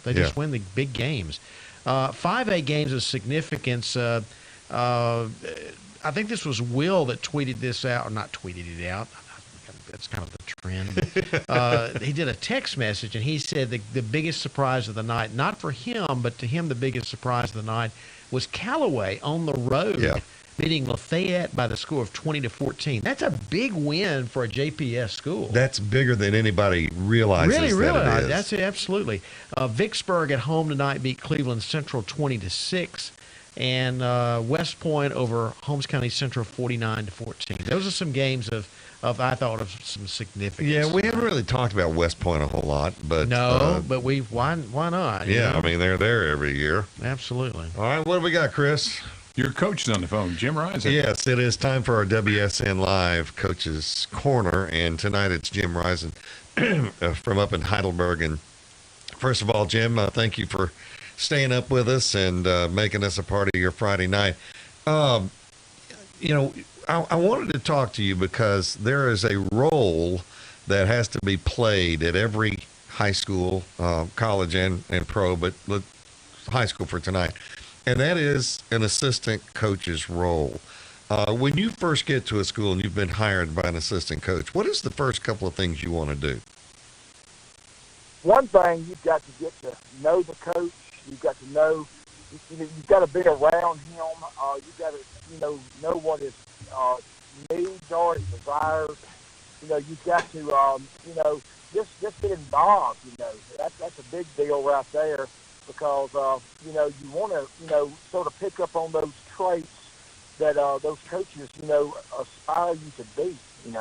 They just win the big games. 5A games of significance. I think this was Will that tweeted this out, or not tweeted it out. That's kind of the trend. He did a text message, and he said the biggest surprise of the night, not for him, but to him the biggest surprise of the night, was Callaway on the road beating Lafayette by the score of 20-14. That's a big win for a JPS school. That's bigger than anybody realizes. Really, that it is. That's it, absolutely. Vicksburg at home tonight beat Cleveland Central 20-6. And West Point over Holmes County Central 49-14. Those are some games of I thought of some significance. Yeah, we haven't really talked about West Point a whole lot, but but why not? Yeah, I mean they're there every year. Absolutely. All right, what do we got, Chris? Your coach is on the phone, Jim Risen. Yes, it is time for our WSN Live Coach's Corner, and tonight it's Jim Risen from up in Heidelberg. And first of all, Jim, thank you for staying up with us and making us a part of your Friday night. I wanted to talk to you because there is a role that has to be played at every high school, college and pro, but high school for tonight, and that is an assistant coach's role. When you first get to a school and you've been hired by an assistant coach, what is the first couple of things you want to do? One thing, you've got to get to know the coach. You've got to know, you've got to be around him. You've got to, know what his needs are, his desires. You've got to, just get involved. That's a big deal right there because, you want to, sort of pick up on those traits that those coaches, aspire you to be, and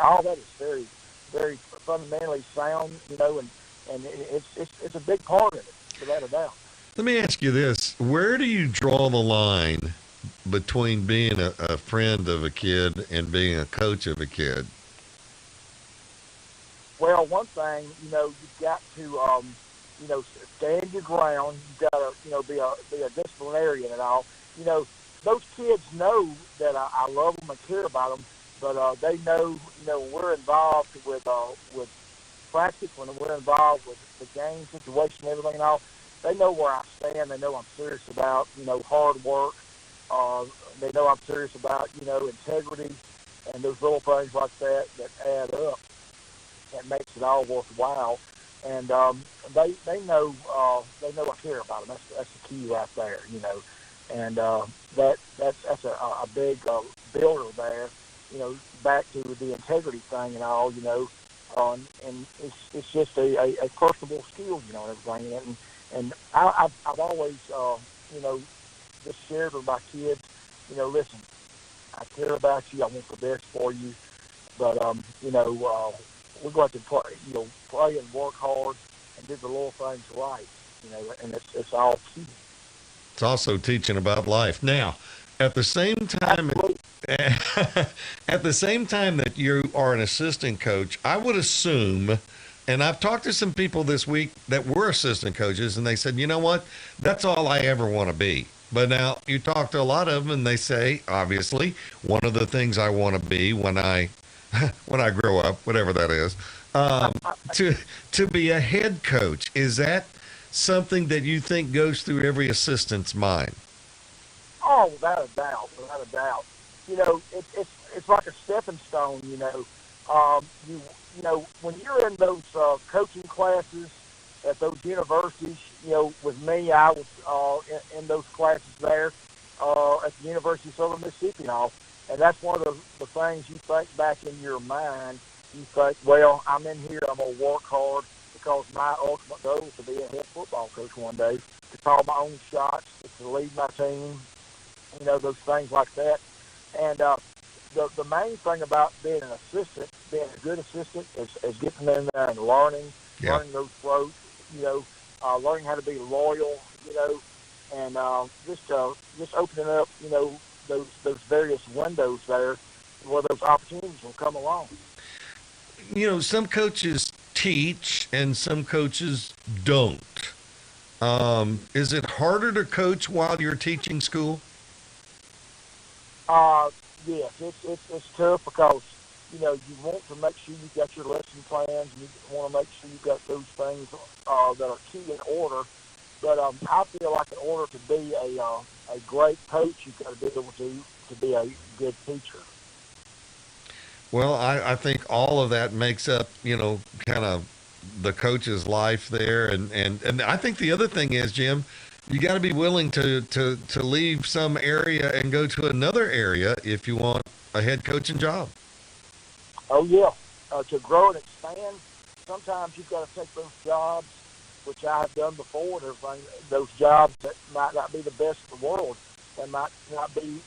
all that is very, very fundamentally sound, and and it's a big part of it, without a doubt. Let me ask you this. Where do you draw the line between being a friend of a kid and being a coach of a kid? Well, one thing, you've got to, stand your ground. You've got to, be a disciplinarian and all. Those kids know that I love them and care about them, but they know, when we're involved with practice, when we're involved with the game situation and everything and all, they know where I stand. They know I'm serious about, hard work. They know I'm serious about, integrity and those little things like that add up. That makes it all worthwhile. And they know I care about them. That's the key right there, And that's a big builder there, back to the integrity thing and all, and it's just a personable skill, and everything. And I've always, just shared with my kids, listen, I care about you. I want the best for you. But, we're going to play and work hard and do the little things right, and it's all key. It's also teaching about life. Now, at the same time, that you are an assistant coach, I would assume, and I've talked to some people this week that were assistant coaches, and they said, you know what, that's all I ever want to be. But now you talk to a lot of them, and they say, obviously, one of the things I want to be when I grow up, whatever that is, to be a head coach. Is that something that you think goes through every assistant's mind? Oh, without a doubt. It's like a stepping stone. When you're in those coaching classes at those universities, with me, I was in those classes there at the University of Southern Mississippi and all. And that's one of the things you think back in your mind. You think, well, I'm in here, I'm going to work hard, because my ultimate goal is to be a head football coach one day, to call my own shots, to lead my team, those things like that. And the main thing about being an assistant, being a good assistant, is getting in there and learning those ropes, learning how to be loyal, and just opening up, those various windows there where those opportunities will come along. Some coaches teach and some coaches don't. Is it harder to coach while you're teaching school? Yes, it's tough because, you want to make sure you've got your lesson plans, and you want to make sure you've got those things that are key in order. But I feel like in order to be a great coach, you've got to be able to be a good teacher. Well, I think all of that makes up, kind of the coach's life there. And I think the other thing is, Jim, you got to be willing to leave some area and go to another area if you want a head coaching job. Oh, yeah. To grow and expand, sometimes you've got to take those jobs, which I have done before, and everything, those jobs that might not be the best in the world. They might not be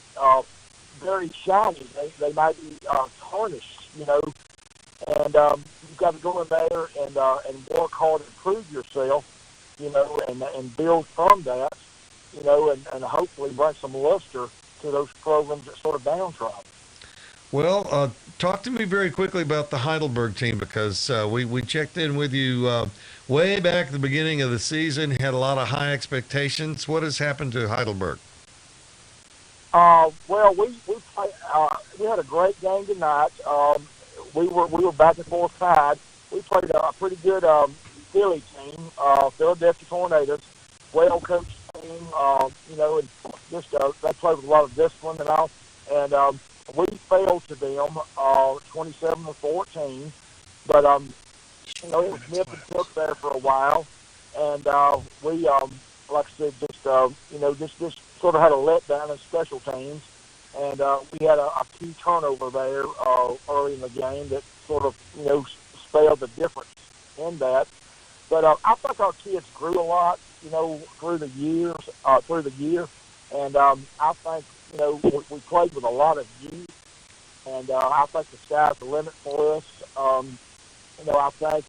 very shiny. They might be tarnished, and you've got to go in there and work hard to improve yourself, and build from that, and hopefully bring some luster to those programs that sort of downtrodden. Well, talk to me very quickly about the Heidelberg team, because we checked in with you way back at the beginning of the season, had a lot of high expectations. What has happened to Heidelberg? Well, we had a great game tonight. We were back and forth tied. We played a pretty good Philly team, Philadelphia Tornadoes, well-coached team, and just they played with a lot of discipline and all. And we failed to them 27-14, but it was nip and tuck there for a while, and we like I said, just sort of had a letdown in special teams, and we had a key turnover there early in the game that sort of spelled the difference in that. But I think our kids grew a lot, through the year, and I think we played with a lot of youth, and I think the sky's the limit for us. I think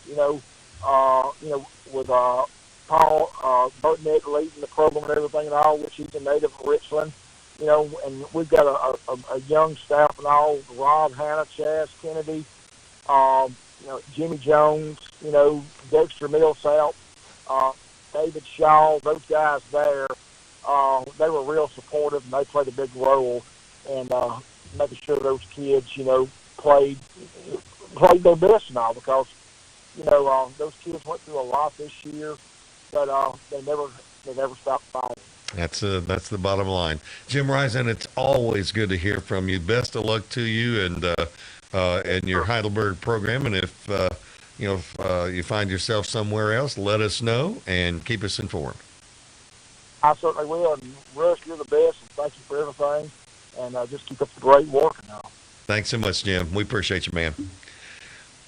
with Paul Burtnett leading the program and everything and all, which he's a native of Richland. And we've got a young staff and all, Rob Hanna, Chaz Kennedy, Jimmy Jones, Dexter Millsap, David Shaw, those guys there, they were real supportive and they played a big role in making sure those kids, played their best and all because, those kids went through a lot this year, but they never stopped fighting. That's the bottom line. Jim Risen, it's always good to hear from you. Best of luck to you and your Heidelberg program. And if you find yourself somewhere else, let us know and keep us informed. I certainly will. And Russ, you're the best, and thank you for everything. And just keep up the great work now. Thanks so much, Jim. We appreciate you, man.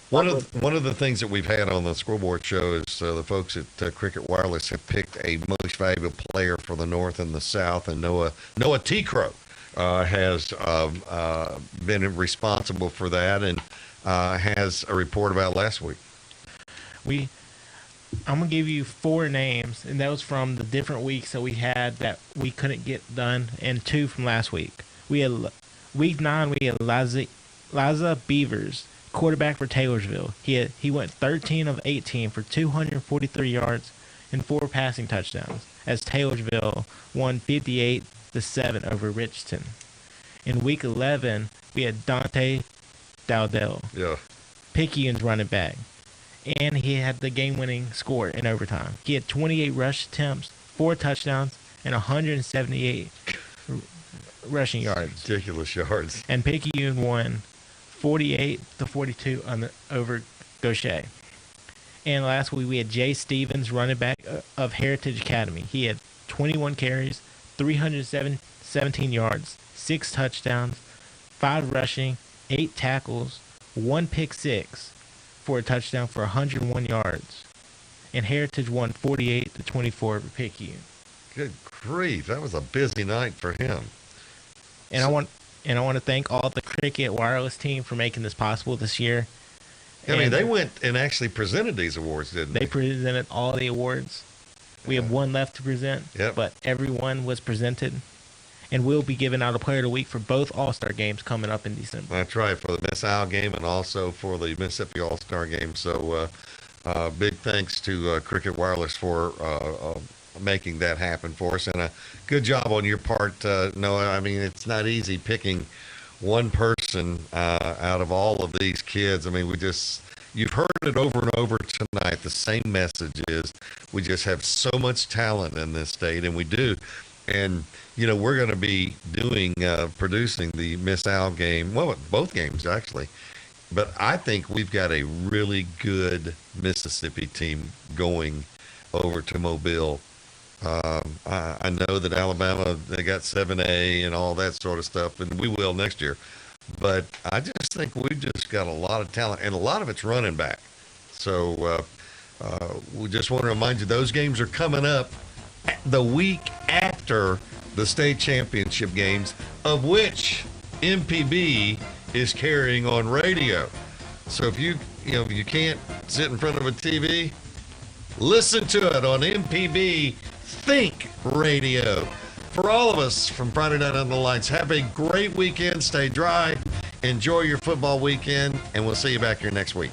One of the things that we've had on the Scoreboard show is the folks at Cricket Wireless have picked a most valuable player for the North and the South, and Noah T. Crow has been responsible for that and has a report about last week. I'm going to give you 4 names, and that was from the different weeks that we had that we couldn't get done, and 2 from last week. We had week 9, we had Liza Beavers, quarterback for Taylorsville. He went 13 of 18 for 243 yards and 4 passing touchdowns as Taylorsville won 58-7 over Richton. In week 11, we had Dante Dowdell, Picayune's running back, and he had the game-winning score in overtime. He had 28 rush attempts, 4 touchdowns, and 178 rushing yards. Ridiculous yards. And Picayune won 48-42 over Gaucher. And last week we had Jay Stevens, running back of Heritage Academy. He had 21 carries, 317 yards, 6 touchdowns, 5 rushing, 8 tackles, 1 pick six for a touchdown for 101 yards. And Heritage won 48-24 over Picayune. Good grief, that was a busy night for him. And I want to thank all the Cricket Wireless team for making this possible this year. I mean, they went and actually presented these awards, didn't they? They presented all the awards. We have 1 left to present, but everyone was presented. And we'll be giving out a Player of the Week for both All-Star games coming up in December. That's right, for the Miss Owl game and also for the Mississippi All-Star game. So big thanks to Cricket Wireless for making that happen for us. And a good job on your part, Noah. I mean, it's not easy picking one person out of all of these kids. I mean, you've heard it over and over tonight. The same message is we just have so much talent in this state, and we do. And, we're going to be producing the Miss Owl game, well, both games actually. But I think we've got a really good Mississippi team going over to Mobile. I know that Alabama, they got 7A and all that sort of stuff, and we will next year. But I just think we've just got a lot of talent, and a lot of it's running back. So we just want to remind you, those games are coming up the week after the state championship games, of which MPB is carrying on radio. So if you can't sit in front of a TV, listen to it on MPB Think Radio. For all of us from Friday Night on the Lights, have a great weekend. Stay dry. Enjoy your football weekend, and we'll see you back here next week.